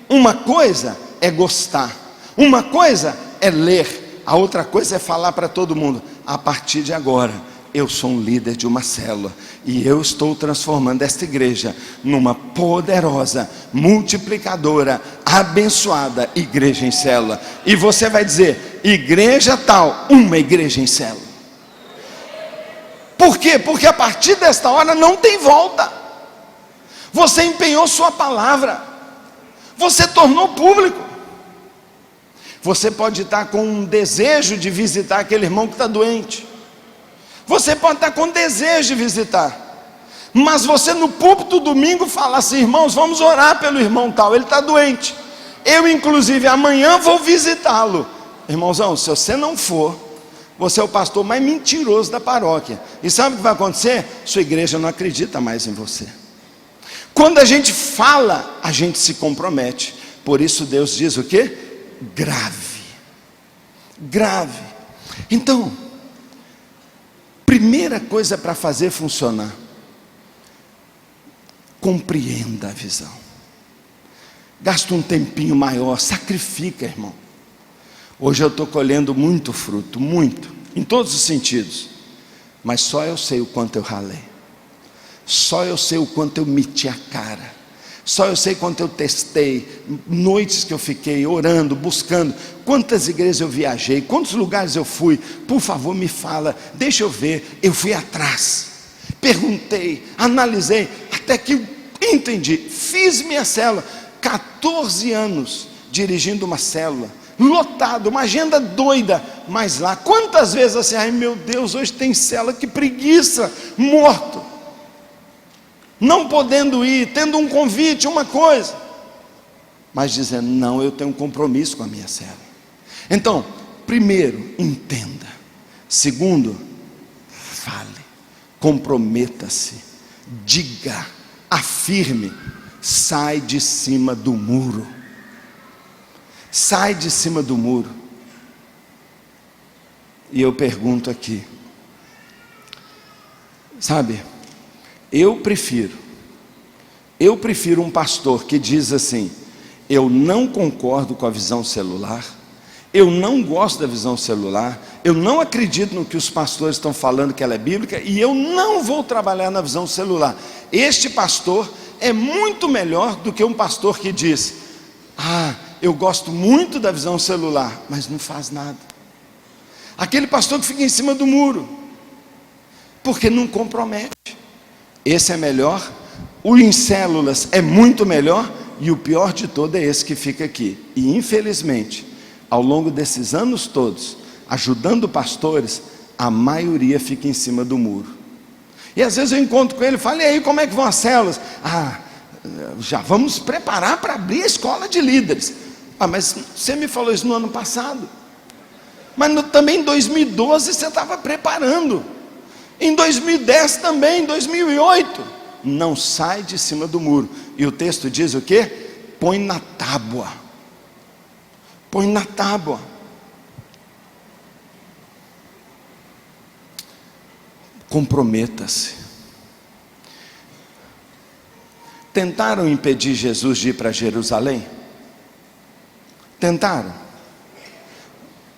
uma coisa é gostar, uma coisa é ler, a outra coisa é falar para todo mundo, a partir de agora eu sou um líder de uma célula e eu estou transformando esta igreja numa poderosa, multiplicadora, abençoada igreja em célula. E você vai dizer, igreja tal, uma igreja em célula. Por quê? Porque a partir desta hora não tem volta. Você empenhou sua palavra, você tornou público. Você pode estar com um desejo de visitar aquele irmão que está doente, você pode estar com desejo de visitar, mas você no púlpito domingo fala assim, irmãos, vamos orar pelo irmão tal, ele está doente, eu inclusive amanhã vou visitá-lo. Irmãozão, se você não for, você é o pastor mais mentiroso da paróquia, e sabe o que vai acontecer? Sua igreja não acredita mais em você. Quando a gente fala, a gente se compromete. Por isso Deus diz o quê? Grave. Então, primeira coisa para fazer funcionar, compreenda a visão. Gasta um tempinho maior, sacrifica, irmão. Hoje eu estou colhendo muito fruto, muito, em todos os sentidos, mas só eu sei o quanto eu ralei, só eu sei o quanto eu meti a cara, só eu sei quanto eu testei, noites que eu fiquei orando, buscando, quantas igrejas eu viajei, quantos lugares eu fui. Por favor me fala, deixa eu ver. Eu fui atrás, perguntei, analisei, até que entendi, fiz minha célula, 14 anos dirigindo uma célula, lotado, uma agenda doida, mas lá, quantas vezes assim, ai meu Deus, hoje tem célula, que preguiça, morto, não podendo ir, tendo um convite, uma coisa, mas dizendo, não, eu tenho um compromisso com a minha célula. Então, primeiro, entenda. Segundo, fale, comprometa-se, diga, afirme, sai de cima do muro. Sai de cima do muro. E eu pergunto aqui, sabe, eu prefiro um pastor que diz assim, eu não concordo com a visão celular, eu não gosto da visão celular, eu não acredito no que os pastores estão falando que ela é bíblica, e eu não vou trabalhar na visão celular. Este pastor é muito melhor do que um pastor que diz, eu gosto muito da visão celular, mas não faz nada. Aquele pastor que fica em cima do muro, porque não compromete. Esse é melhor, o em células é muito melhor, e o pior de todo é esse que fica aqui. E infelizmente, ao longo desses anos todos, ajudando pastores, a maioria fica em cima do muro. E às vezes eu encontro com ele e falo, e aí, como é que vão as células? Já vamos preparar para abrir a escola de líderes. Mas você me falou isso no ano passado. Mas também em 2012 você estava preparando. Em 2010 também, em 2008. Não sai de cima do muro. E o texto diz o quê? Põe na tábua. Põe na tábua. Comprometa-se. Tentaram impedir Jesus de ir para Jerusalém? Tentaram.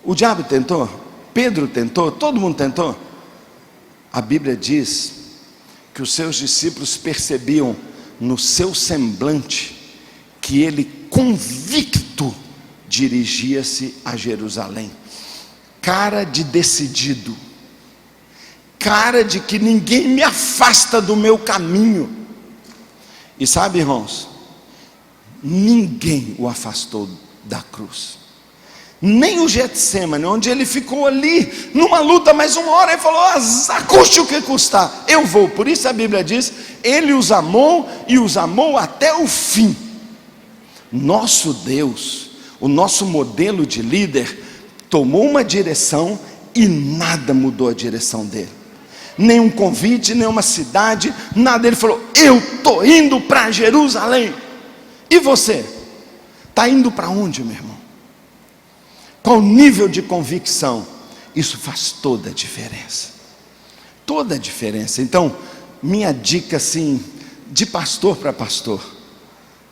O diabo tentou, Pedro tentou, todo mundo tentou. A Bíblia diz que os seus discípulos percebiam no seu semblante que ele, convicto, dirigia-se a Jerusalém. Cara de decidido, cara de que ninguém me afasta do meu caminho. E sabe, irmãos, ninguém o afastou da cruz. Nem o Getsêmani, onde ele ficou ali numa luta, mas uma hora ele falou: custe o que custar, eu vou. Por isso a Bíblia diz: ele os amou e os amou até o fim. Nosso Deus, o nosso modelo de líder, tomou uma direção e nada mudou a direção dele. Nenhum convite, nenhuma cidade, nada. Ele falou: eu estou indo para Jerusalém. E você? Está indo para onde, meu irmão? Qual o nível de convicção? Isso faz toda a diferença. Toda a diferença. Então, minha dica assim, de pastor para pastor: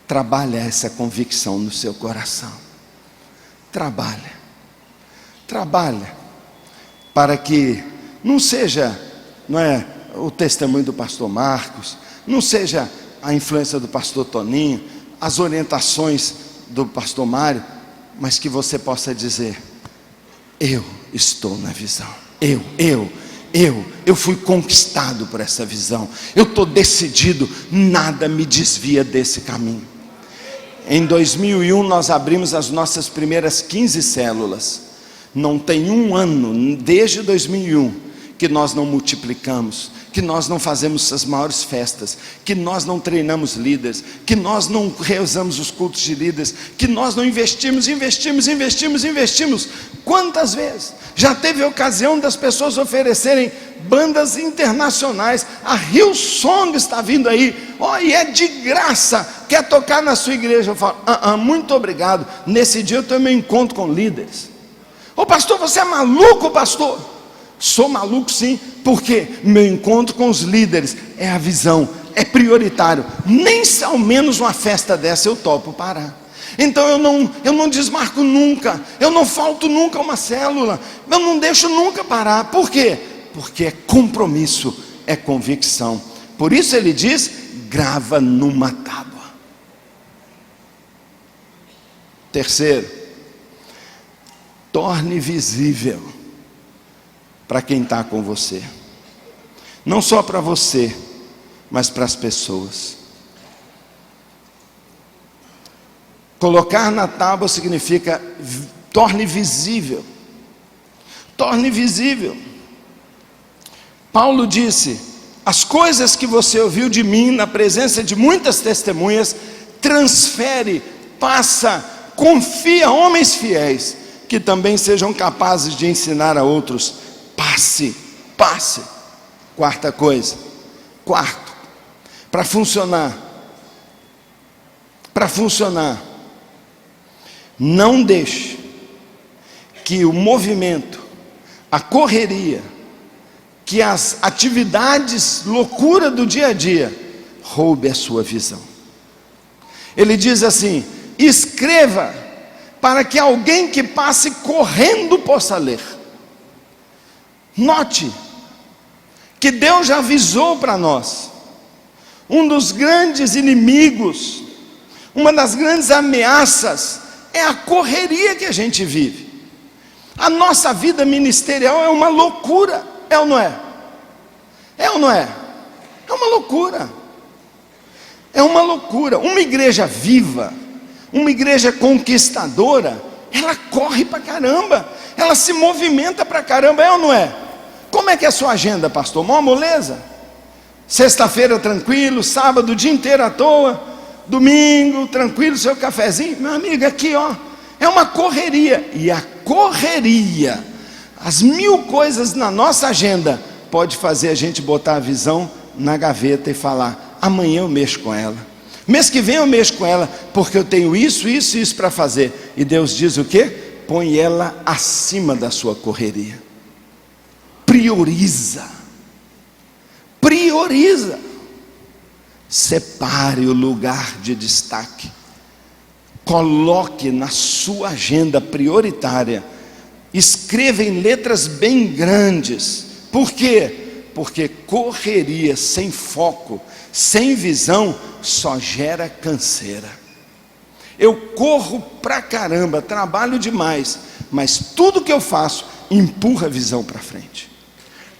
trabalha essa convicção no seu coração. Trabalha para que não seja, não é, o testemunho do pastor Marcos, não seja a influência do pastor Toninho, as orientações do pastor Mário, mas que você possa dizer: eu estou na visão, eu fui conquistado por essa visão, eu estou decidido, nada me desvia desse caminho. Em 2001 nós abrimos as nossas primeiras 15 células. Não tem um ano, desde 2001, que nós não multiplicamos, que nós não fazemos as maiores festas, que nós não treinamos líderes, que nós não realizamos os cultos de líderes, que nós não investimos. Quantas vezes? Já teve ocasião das pessoas oferecerem bandas internacionais. A Hillsong está vindo aí, e é de graça, quer tocar na sua igreja. Eu falo: muito obrigado, nesse dia eu tenho meu encontro com líderes. Ô pastor, você é maluco, pastor? Sou maluco sim, porque meu encontro com os líderes é a visão, é prioritário. Nem se ao menos uma festa dessa eu topo parar. Então eu não desmarco nunca, eu não falto nunca uma célula, eu não deixo nunca parar. Por quê? Porque é compromisso, é convicção. Por isso ele diz: grava numa tábua. Terceiro, torne visível para quem está com você, não só para você, mas para as pessoas. Colocar na tábua significa torne visível. Torne visível. Paulo disse: as coisas que você ouviu de mim na presença de muitas testemunhas, transfere, passa, confia a homens fiéis, que também sejam capazes de ensinar a outros. Passe. Quarta coisa, para funcionar, não deixe que o movimento, a correria, que as atividades, loucura do dia a dia, roube a sua visão. Ele diz assim: escreva para que alguém que passe correndo possa ler. Note que Deus já avisou para nós: um dos grandes inimigos, uma das grandes ameaças é a correria que a gente vive. A nossa vida ministerial é uma loucura, é ou não é? É ou não é? É uma loucura. É uma loucura. Uma igreja viva, uma igreja conquistadora, ela corre para caramba, ela se movimenta para caramba, é ou não é? Como é que é a sua agenda, pastor? Mó moleza? Sexta-feira tranquilo, sábado o dia inteiro à toa, domingo tranquilo, seu cafezinho? Meu amigo, aqui é uma correria. E a correria, as 1000 coisas na nossa agenda, pode fazer a gente botar a visão na gaveta e falar: amanhã eu mexo com ela, mês que vem eu mexo com ela, porque eu tenho isso para fazer. E Deus diz o quê? Põe ela acima da sua correria. Prioriza. Separe o lugar de destaque. Coloque na sua agenda prioritária. Escreva em letras bem grandes. Por quê? Porque correria sem foco, sem visão, só gera canseira. Eu corro pra caramba, trabalho demais, mas tudo que eu faço empurra a visão para frente.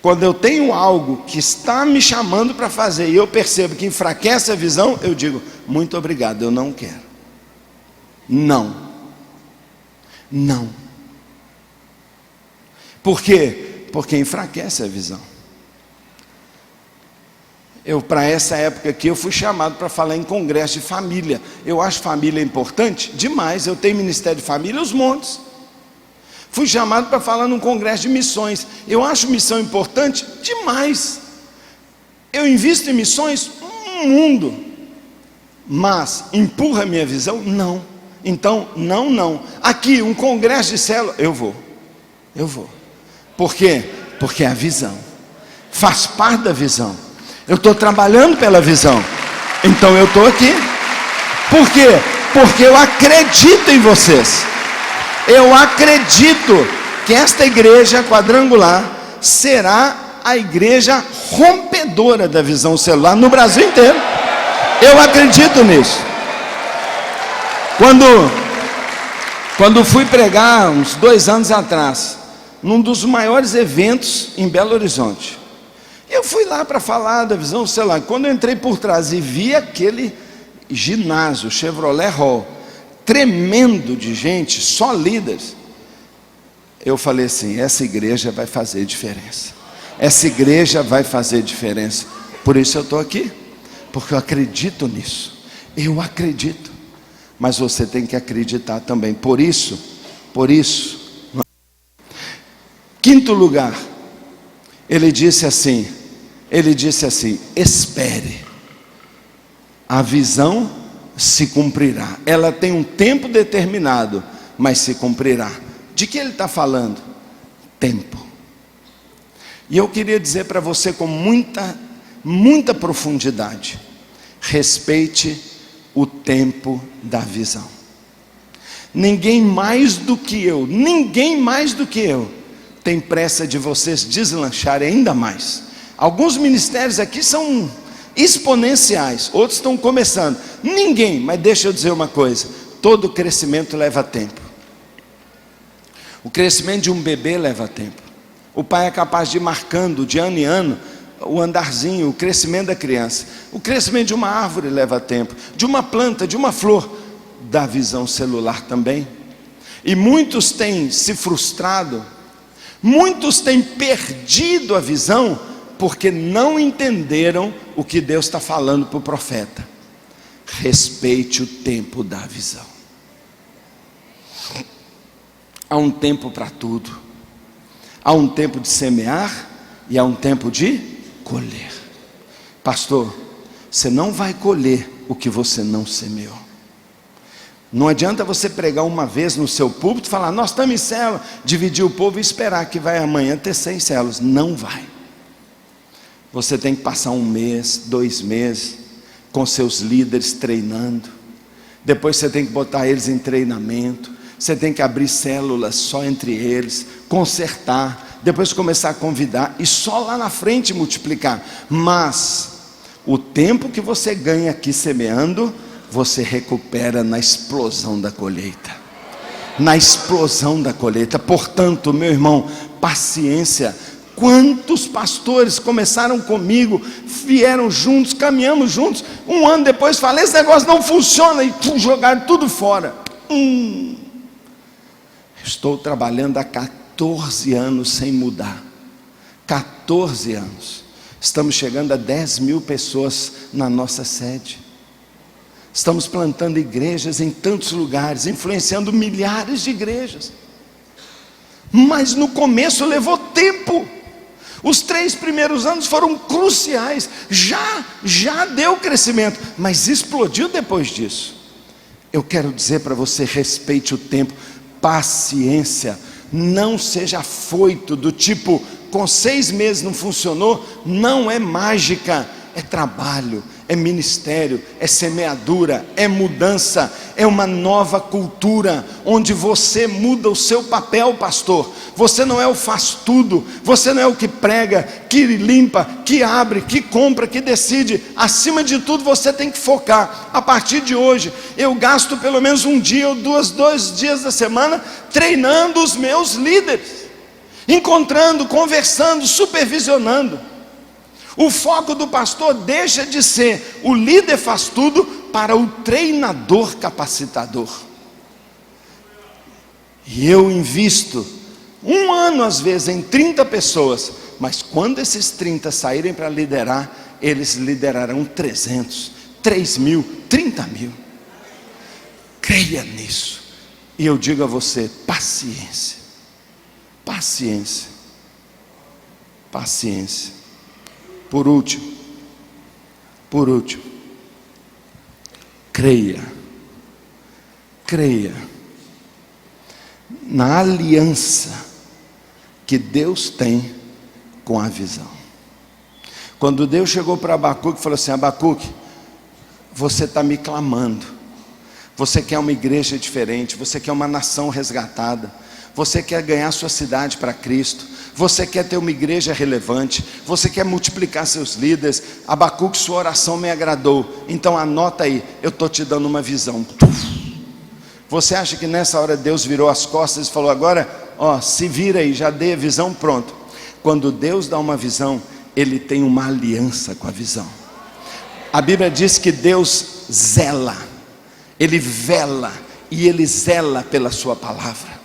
Quando eu tenho algo que está me chamando para fazer e eu percebo que enfraquece a visão, eu digo, muito obrigado, eu não quero. Não. Por quê? Porque enfraquece a visão. Para essa época aqui, eu fui chamado para falar em congresso de família. Eu acho família importante demais. Eu tenho ministério de família aos montes. Fui chamado para falar num congresso de missões. Eu acho missão importante demais. Eu invisto em missões um mundo. Mas empurra a minha visão? Não. Então, não. Aqui, um congresso de célula, eu vou. Por quê? Porque é a visão. Faz parte da visão. Eu estou trabalhando pela visão. Então eu estou aqui. Por quê? Porque eu acredito em vocês. Eu acredito que esta igreja quadrangular será a igreja rompedora da visão celular no Brasil inteiro. Eu acredito nisso. Quando fui pregar uns 2 anos atrás, num dos maiores eventos em Belo Horizonte, eu fui lá para falar da visão celular. Quando eu entrei por trás e vi aquele ginásio Chevrolet Hall tremendo de gente, só líderes, eu falei assim, essa igreja vai fazer diferença. Essa igreja vai fazer diferença. Por isso eu estou aqui, porque eu acredito nisso. Eu acredito. Mas você tem que acreditar também. Por isso. Quinto lugar, ele disse assim, espere, a visão se cumprirá. Ela tem um tempo determinado, mas se cumprirá. De que ele está falando? Tempo. E eu queria dizer para você com muita profundidade, respeite o tempo da visão. Ninguém mais do que eu tem pressa de vocês deslancharem ainda mais. Alguns ministérios aqui são exponenciais, outros estão começando. Mas deixa eu dizer uma coisa, todo crescimento leva tempo. O crescimento de um bebê leva tempo. O pai é capaz de ir marcando de ano em ano o andarzinho, o crescimento da criança. O crescimento de uma árvore leva tempo, de uma planta, de uma flor, da visão celular também. E muitos têm se frustrado, muitos têm perdido a visão, porque não entenderam o que Deus está falando para o profeta. Respeite o tempo da visão. Há um tempo para tudo. Há um tempo de semear e há um tempo de colher. Pastor, você não vai colher o que você não semeou. Não adianta você pregar uma vez no seu púlpito e falar, nós estamos em célula, dividir o povo e esperar que vai amanhã ter 100 células. Não vai. Você tem que passar 1 mês, 2 meses com seus líderes treinando. Depois você tem que botar eles em treinamento. Você tem que abrir células só entre eles, consertar, depois começar a convidar e só lá na frente multiplicar. Mas o tempo que você ganha aqui semeando, você recupera na explosão da colheita. Na explosão da colheita. Portanto, meu irmão, paciência. Quantos pastores começaram comigo, vieram juntos, caminhamos juntos, 1 ano depois falaram, esse negócio não funciona, e jogaram tudo fora. Estou trabalhando há 14 anos sem mudar. 14 anos. Estamos chegando a 10 mil pessoas na nossa sede. Estamos plantando igrejas em tantos lugares, influenciando milhares de igrejas. Mas no começo levou tempo. Os 3 primeiros anos foram cruciais. Já deu crescimento, mas explodiu depois disso. Eu quero dizer para você, respeite o tempo. Paciência, não seja afoito do tipo, com 6 meses não funcionou. Não é mágica, é trabalho, é ministério, é semeadura, é mudança, é uma nova cultura, onde você muda o seu papel, pastor. Você não é o faz tudo, você não é o que prega, que limpa, que abre, que compra, que decide. Acima de tudo você tem que focar. A partir de hoje, eu gasto pelo menos um dia ou dois dias da semana treinando os meus líderes, encontrando, conversando, supervisionando. O foco do pastor deixa de ser o líder faz tudo para o treinador capacitador. E eu invisto um ano às vezes em 30 pessoas, mas quando esses 30 saírem para liderar, eles liderarão 300, 3.000, 30.000. Creia nisso. E eu digo a você, paciência, paciência, paciência. Por último, creia na aliança que Deus tem com a visão. Quando Deus chegou para Abacuque e falou assim: Abacuque, você está me clamando, você quer uma igreja diferente, você quer uma nação resgatada, você quer ganhar sua cidade para Cristo, você quer ter uma igreja relevante, você quer multiplicar seus líderes. Abacuque, sua oração me agradou, então anota aí, eu estou te dando uma visão. Você acha que nessa hora Deus virou as costas e falou: agora, se vira aí, já dei a visão, pronto. Quando Deus dá uma visão, Ele tem uma aliança com a visão. A Bíblia diz que Deus zela, Ele vela, e Ele zela pela sua palavra.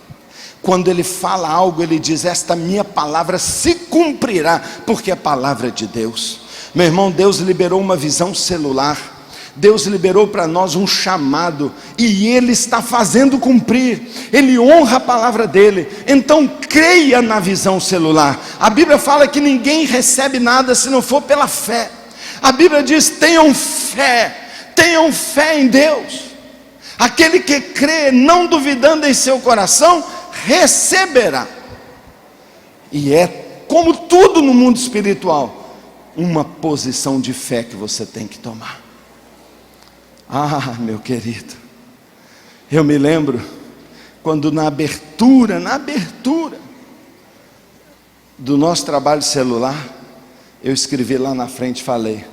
Quando Ele fala algo, Ele diz: esta minha palavra se cumprirá, porque é palavra de Deus. Meu irmão, Deus liberou uma visão celular, Deus liberou para nós um chamado, e Ele está fazendo cumprir, Ele honra a palavra dEle. Então creia na visão celular. A Bíblia fala que ninguém recebe nada se não for pela fé. A Bíblia diz: tenham fé em Deus. Aquele que crê, não duvidando em seu coração, receberá. E é como tudo no mundo espiritual, uma posição de fé que você tem que tomar. Meu querido, eu me lembro quando na abertura do nosso trabalho celular, eu escrevi lá na frente, falei: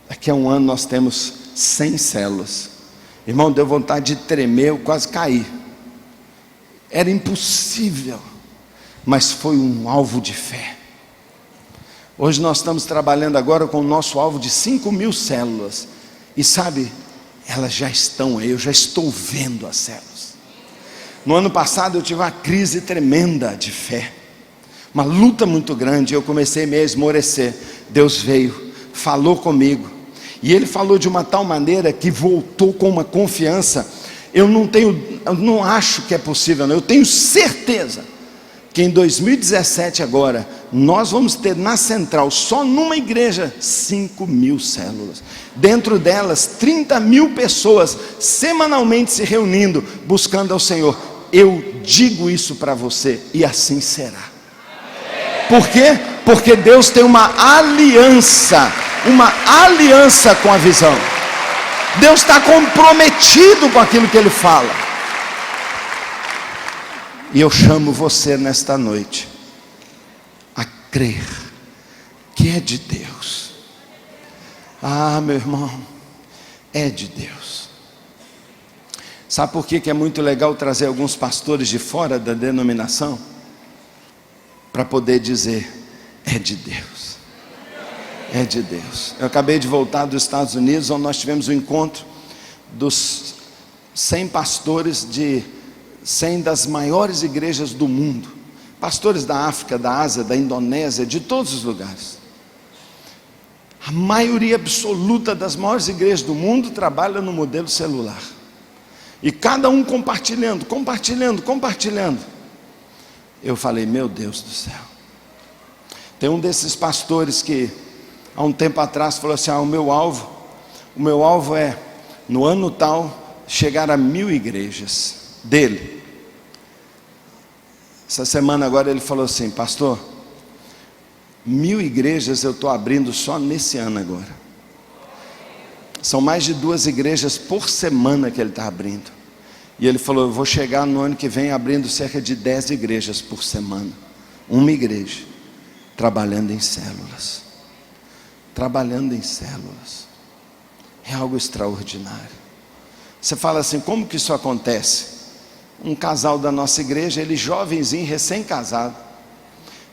daqui a um ano nós temos 100 células. Irmão, deu vontade de tremer, eu quase caí. Era impossível, mas foi um alvo de fé. Hoje nós estamos trabalhando agora com o nosso alvo de 5.000 células. E sabe, elas já estão aí, eu já estou vendo as células. No ano passado eu tive uma crise tremenda de fé, uma luta muito grande, eu comecei meio a esmorecer. Deus veio, falou comigo, e Ele falou de uma tal maneira que voltou com uma confiança. Eu não acho que é possível, não. Eu tenho certeza que em 2017 agora, nós vamos ter na central, só numa igreja, 5.000 células. Dentro delas, 30.000 pessoas semanalmente se reunindo, buscando ao Senhor. Eu digo isso para você, e assim será. Por quê? Porque Deus tem uma aliança com a visão. Deus está comprometido com aquilo que Ele fala. E eu chamo você nesta noite a crer que é de Deus. Meu irmão, é de Deus. Sabe por que é muito legal trazer alguns pastores de fora da denominação? Para poder dizer: é de Deus. É de Deus. Eu acabei de voltar dos Estados Unidos, onde nós tivemos um encontro dos 100 pastores de 100 das maiores igrejas do mundo. Pastores da África, da Ásia, da Indonésia, de todos os lugares. A maioria absoluta das maiores igrejas do mundo trabalha no modelo celular. E cada um compartilhando. Eu falei: meu Deus do céu. Tem um desses pastores que há um tempo atrás falou assim: o meu alvo é, no ano tal, chegar a 1.000 igrejas dele. Essa semana agora ele falou assim: pastor, 1.000 igrejas eu estou abrindo só nesse ano agora. São mais de 2 igrejas por semana que ele está abrindo. E ele falou: eu vou chegar no ano que vem abrindo cerca de 10 igrejas por semana. Uma igreja, trabalhando em células. Trabalhando em células. É algo extraordinário. Você fala assim: como que isso acontece? Um casal da nossa igreja, ele jovenzinho, recém-casado,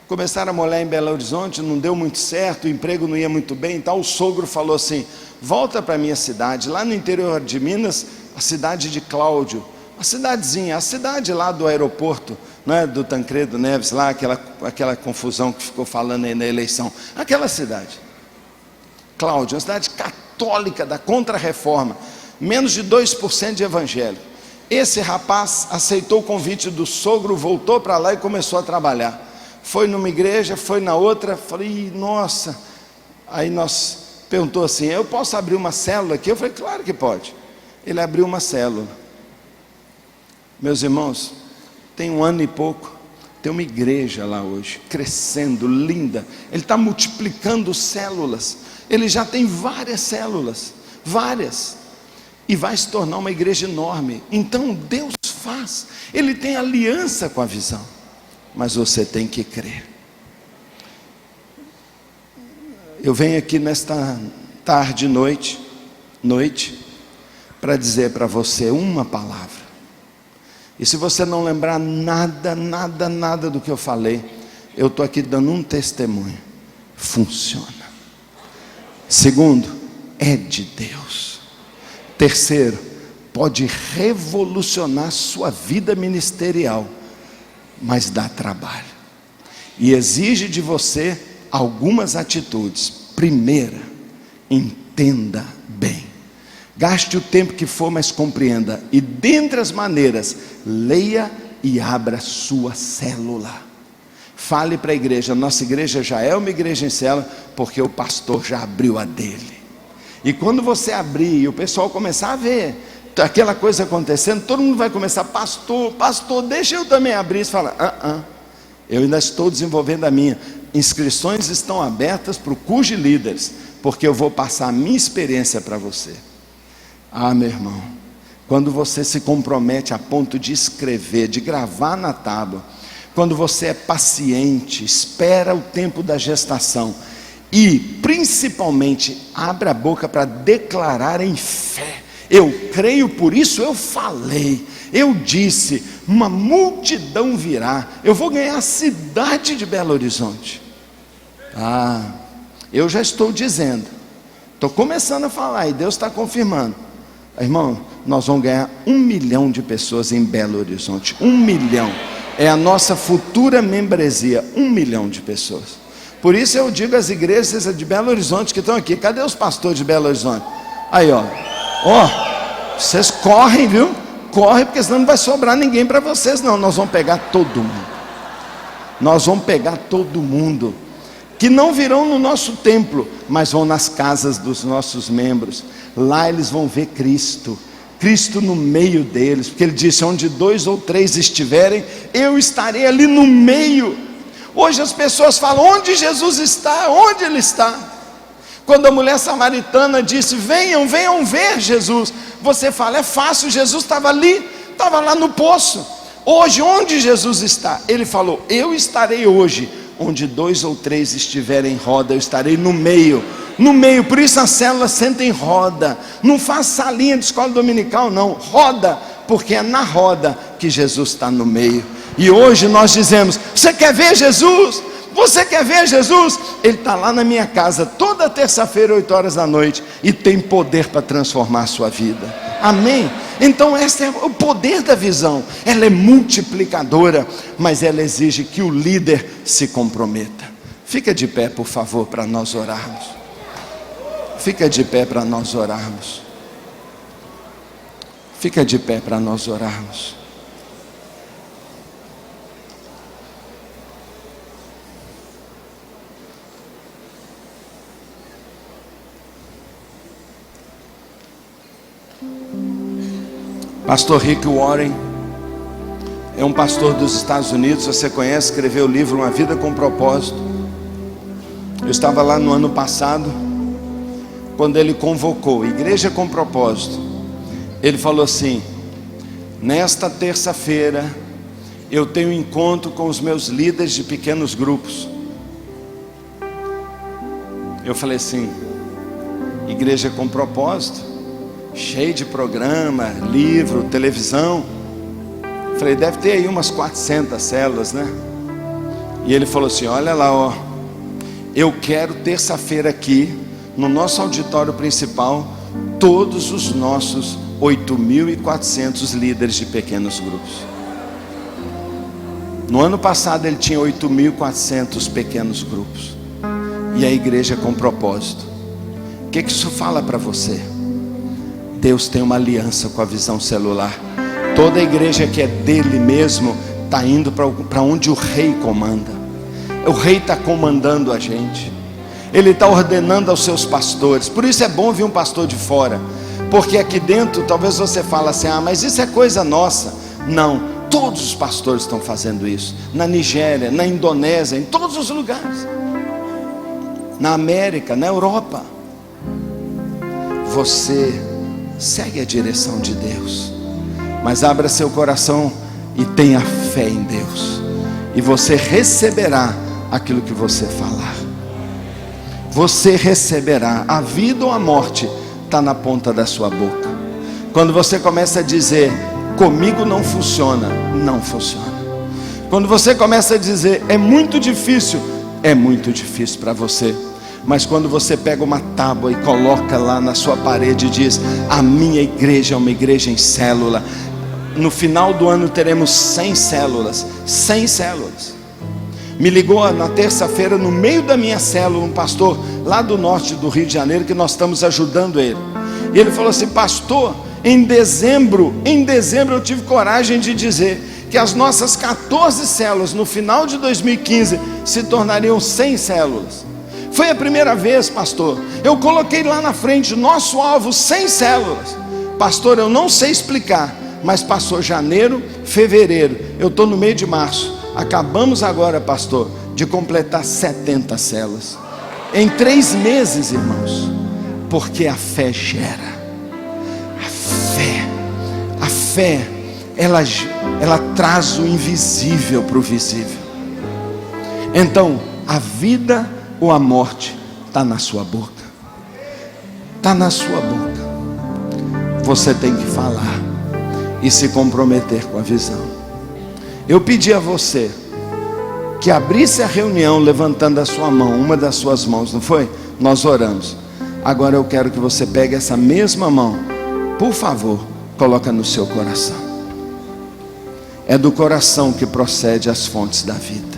começaram a morar em Belo Horizonte, não deu muito certo, o emprego não ia muito bem, então o sogro falou assim: volta para a minha cidade, lá no interior de Minas, a cidade de Cláudio, uma cidadezinha, a cidade lá do aeroporto, né, do Tancredo Neves, lá aquela confusão que ficou falando aí na eleição, aquela cidade, Cláudio, uma cidade católica da Contra-Reforma, menos de 2% de evangélico. Esse rapaz aceitou o convite do sogro, voltou para lá e começou a trabalhar. Foi numa igreja, foi na outra. Falei: nossa. Aí nós perguntou assim: eu posso abrir uma célula aqui? Eu falei: claro que pode. Ele abriu uma célula. Meus irmãos, tem 1 ano e pouco, tem uma igreja lá hoje, crescendo, linda. Ele está multiplicando células. Ele já tem várias células, várias. E vai se tornar uma igreja enorme. Então Deus faz, Ele tem aliança com a visão, mas você tem que crer. Eu venho aqui nesta tarde, noite, para dizer para você uma palavra. E se você não lembrar nada do que eu falei, eu estou aqui dando um testemunho. Funciona. Segundo, é de Deus. Terceiro, pode revolucionar sua vida ministerial, mas dá trabalho. E exige de você algumas atitudes. Primeira, entenda bem. Gaste o tempo que for, mas compreenda. E dentre as maneiras, leia e abra sua célula. Fale para a igreja: nossa igreja já é uma igreja em célula, porque o pastor já abriu a dele. E quando você abrir e o pessoal começar a ver aquela coisa acontecendo, todo mundo vai começar: pastor, deixa eu também abrir. Você fala: eu ainda estou desenvolvendo a minha. Inscrições estão abertas para o curso de líderes, porque eu vou passar a minha experiência para você. Meu irmão, quando você se compromete a ponto de escrever, de gravar na tábua, quando você é paciente, espera o tempo da gestação, e principalmente abre a boca para declarar em fé: eu creio, por isso eu falei, eu disse, uma multidão virá, eu vou ganhar a cidade de Belo Horizonte. Eu já estou dizendo, estou começando a falar e Deus está confirmando. Irmão, nós vamos ganhar 1 milhão de pessoas em Belo Horizonte. 1 milhão, é a nossa futura membresia, 1 milhão de pessoas. Por isso eu digo às igrejas de Belo Horizonte que estão aqui: cadê os pastores de Belo Horizonte? Aí vocês correm, viu? Correm, porque senão não vai sobrar ninguém para vocês não. Nós vamos pegar todo mundo. Nós vamos pegar todo mundo. Que não virão no nosso templo, mas vão nas casas dos nossos membros. Lá eles vão ver Cristo no meio deles, porque Ele disse: onde 2 ou 3 estiverem, eu estarei ali no meio. Hoje as pessoas falam: onde Jesus está? Onde Ele está? Quando a mulher samaritana disse: venham ver Jesus, você fala: é fácil, Jesus estava ali, estava lá no poço. Hoje, onde Jesus está? Ele falou: eu estarei hoje, onde 2 ou 3 estiverem em roda, eu estarei no meio. Por isso a célula senta em roda. Não faz salinha de escola dominical não, roda, porque é na roda que Jesus está no meio. E hoje nós dizemos: você quer ver Jesus? Você quer ver Jesus? Ele está lá na minha casa toda terça-feira, 8 horas da noite, e tem poder para transformar a sua vida. Amém? Então esse é o poder da visão. Ela é multiplicadora, mas ela exige que o líder se comprometa. Fica de pé, por favor, para nós orarmos. Fica de pé para nós orarmos. Fica de pé para nós orarmos. Pastor Rick Warren é um pastor dos Estados Unidos, você conhece, escreveu o livro Uma Vida com Propósito. Eu estava lá no ano passado, quando ele convocou Igreja com Propósito, ele falou assim: nesta terça-feira eu tenho encontro com os meus líderes de pequenos grupos. Eu falei assim: Igreja com Propósito, cheio de programa, livro, televisão. Eu falei: deve ter aí umas 400 células, né? E ele falou assim: olha lá, ó, eu quero terça-feira aqui no nosso auditório principal todos os nossos 8.400 líderes de pequenos grupos. No ano passado ele tinha 8.400 pequenos grupos. E a Igreja com Propósito. O que isso fala para você? Deus tem uma aliança com a Visão Celular. Toda igreja que é dele mesmo está indo para onde o rei comanda. O rei está comandando a gente. Ele está ordenando aos seus pastores. Por isso é bom vir um pastor de fora, porque aqui dentro talvez você fale assim: ah, mas isso é coisa nossa. Não, todos os pastores estão fazendo isso. Na Nigéria, na Indonésia, em todos os lugares. Na América, na Europa. Você segue a direção de Deus, mas abra seu coração e tenha fé em Deus, e você receberá aquilo que você falar. Você receberá. A vida ou a morte está na ponta da sua boca. Quando você começa a dizer: comigo não funciona, não funciona. Quando você começa a dizer: é muito difícil para você. Mas quando você pega uma tábua e coloca lá na sua parede e diz: a minha igreja é uma igreja em célula, no final do ano teremos 100 células. 100 células. Me ligou na terça-feira, no meio da minha célula, um pastor lá do norte do Rio de Janeiro, que nós estamos ajudando ele. E ele falou assim: pastor, em dezembro eu tive coragem de dizer que as nossas 14 células no final de 2015 se tornariam 100 células. Foi a primeira vez, pastor. Eu coloquei lá na frente, nosso alvo, 100 células. Pastor, eu não sei explicar, mas passou janeiro, fevereiro, eu estou no meio de março. Acabamos agora, pastor, de completar 70 células. Em 3 meses, irmãos. Porque a fé gera. A fé, ela traz o invisível para o visível. Então, a vida ou a morte está na sua boca. Está na sua boca. Você tem que falar e se comprometer com a visão. Eu pedi a você que abrisse a reunião levantando a sua mão, uma das suas mãos, não foi? Nós oramos. Agora eu quero que você pegue essa mesma mão, por favor, coloca no seu coração. É do coração que procede as fontes da vida.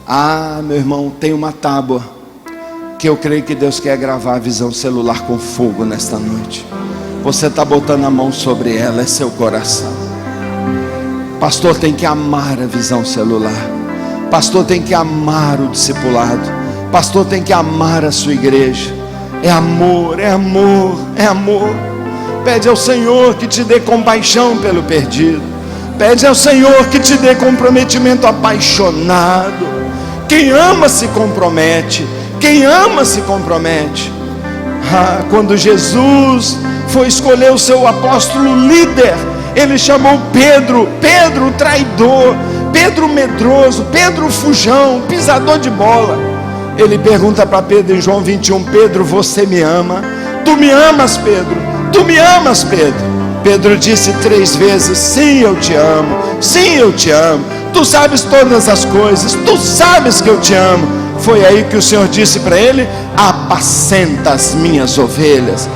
Ah, meu irmão, tem uma tábua que eu creio que Deus quer gravar a Visão Celular com fogo nesta noite. Você está botando a mão sobre ela, é seu coração. Pastor, tem que amar a Visão Celular. Pastor, tem que amar o discipulado. Pastor, tem que amar a sua igreja. É amor, é amor, é amor. Pede ao Senhor que te dê compaixão pelo perdido. Pede ao Senhor que te dê comprometimento apaixonado. Quem ama se compromete. Quem ama se compromete. Quando Jesus foi escolher o seu apóstolo líder, ele chamou Pedro, Pedro traidor, Pedro medroso, Pedro fujão, pisador de bola. Ele pergunta para Pedro em João 21, Pedro, você me ama? Tu me amas, Pedro? Tu me amas, Pedro? Pedro disse 3 vezes, sim, eu te amo, sim, eu te amo. Tu sabes todas as coisas, tu sabes que eu te amo. Foi aí que o Senhor disse para ele, apacenta as minhas ovelhas.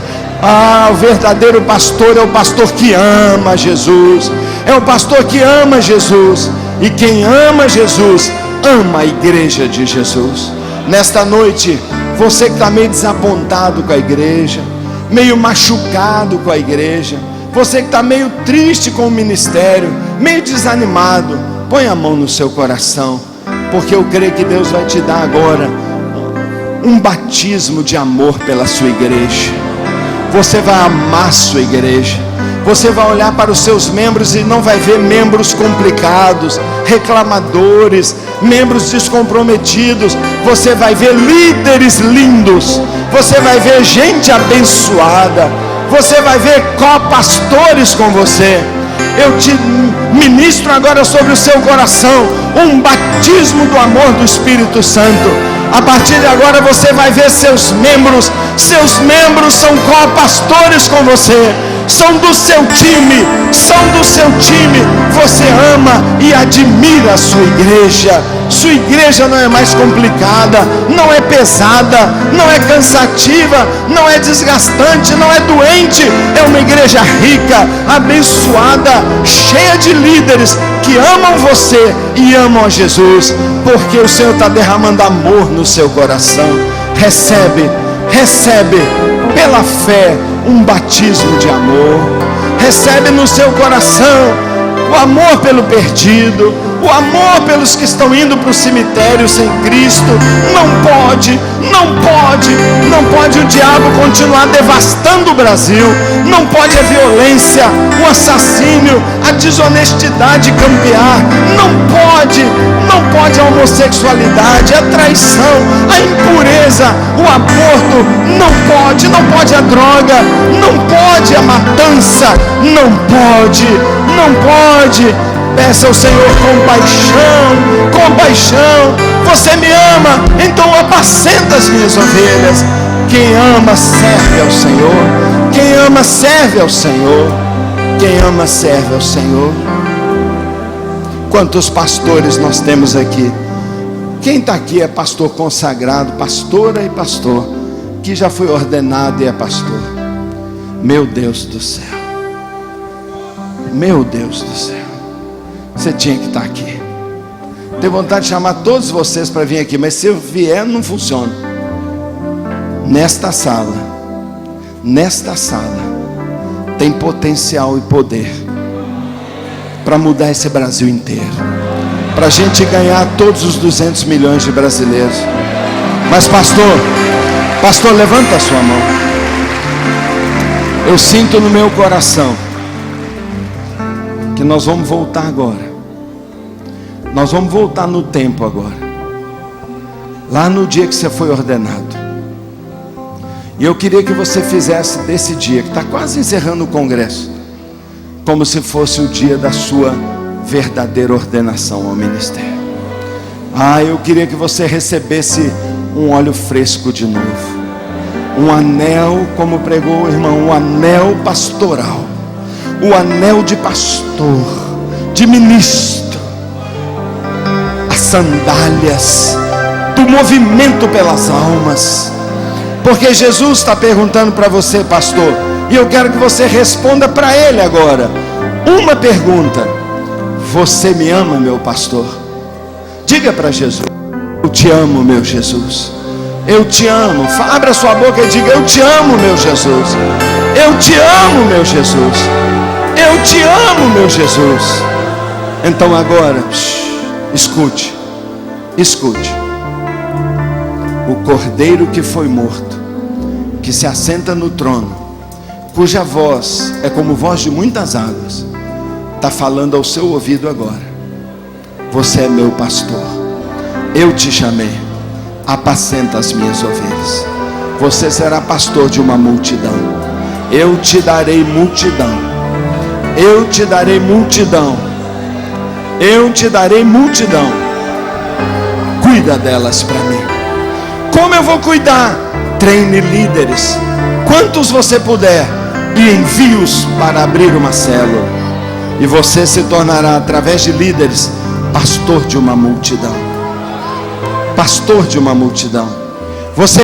O verdadeiro pastor é o pastor que ama Jesus. É o pastor que ama Jesus. E quem ama Jesus, ama a igreja de Jesus. Nesta noite, você que está meio desapontado com a igreja, meio machucado com a igreja, você que está meio triste com o ministério, meio desanimado, põe a mão no seu coração, porque eu creio que Deus vai te dar agora um batismo de amor pela sua igreja. Você vai amar sua igreja. Você vai olhar para os seus membros e não vai ver membros complicados, reclamadores, membros descomprometidos. Você vai ver líderes lindos, você vai ver gente abençoada, você vai ver co-pastores com você. Eu te ministro agora sobre o seu coração um batismo do amor do Espírito Santo. A partir de agora você vai ver seus membros são co-pastores com você, são do seu time. Você ama e admira a sua igreja. Sua igreja não é mais complicada, não é pesada, não é cansativa, não é desgastante, não é doente. É uma igreja rica, abençoada, cheia de líderes que amam você e amam a Jesus, porque o Senhor está derramando amor no seu coração. Recebe pela fé um batismo de amor. Recebe no seu coração o amor pelo perdido, o amor pelos que estão indo para o cemitério sem Cristo. Não pode o diabo continuar devastando o Brasil. Não pode a violência, o assassínio, a desonestidade campear. Não pode a homossexualidade, a traição, a impureza, o aborto. Não pode a droga, não pode a matança, não pode. Peça ao Senhor compaixão. Você me ama, então apacenta as minhas ovelhas. Quem ama serve ao Senhor. Quem ama serve ao Senhor. Quem ama serve ao Senhor. Quantos pastores nós temos aqui? Quem está aqui é pastor consagrado, pastora e pastor, que já foi ordenado e é pastor. Meu Deus do céu. Meu Deus do céu. Você tinha que estar aqui. Tenho vontade de chamar todos vocês para vir aqui, mas se eu vier não funciona. Nesta sala tem potencial e poder para mudar esse Brasil inteiro, para a gente ganhar todos os 200 milhões de brasileiros. Mas pastor, levanta a sua mão. Eu sinto no meu coração que nós vamos voltar agora. Nós vamos voltar no tempo agora, lá no dia que você foi ordenado. E eu queria que você fizesse desse dia, que está quase encerrando o congresso, como se fosse o dia da sua verdadeira ordenação ao ministério. Eu queria que você recebesse um óleo fresco de novo, um anel, como pregou o irmão, um anel pastoral, o anel de pastor, de ministro, as sandálias do movimento pelas almas. Porque Jesus está perguntando para você, pastor, e eu quero que você responda para ele agora uma pergunta: você me ama, meu pastor? Diga para Jesus: eu te amo, meu Jesus. Eu te amo. Abra sua boca e diga: eu te amo, meu Jesus. Eu te amo, meu Jesus. Eu te amo, meu Jesus. Então agora, escute. O cordeiro que foi morto, que se assenta no trono, cuja voz é como voz de muitas águas, está falando ao seu ouvido agora: você é meu pastor, eu te chamei, apacenta as minhas ovelhas. Você será pastor de uma multidão. Eu te darei multidão. Eu te darei multidão. Eu te darei multidão. Cuida delas para mim. Como eu vou cuidar? Treine líderes, quantos você puder, e envie-os para abrir uma célula. E você se tornará, através de líderes, pastor de uma multidão. Pastor de uma multidão. Você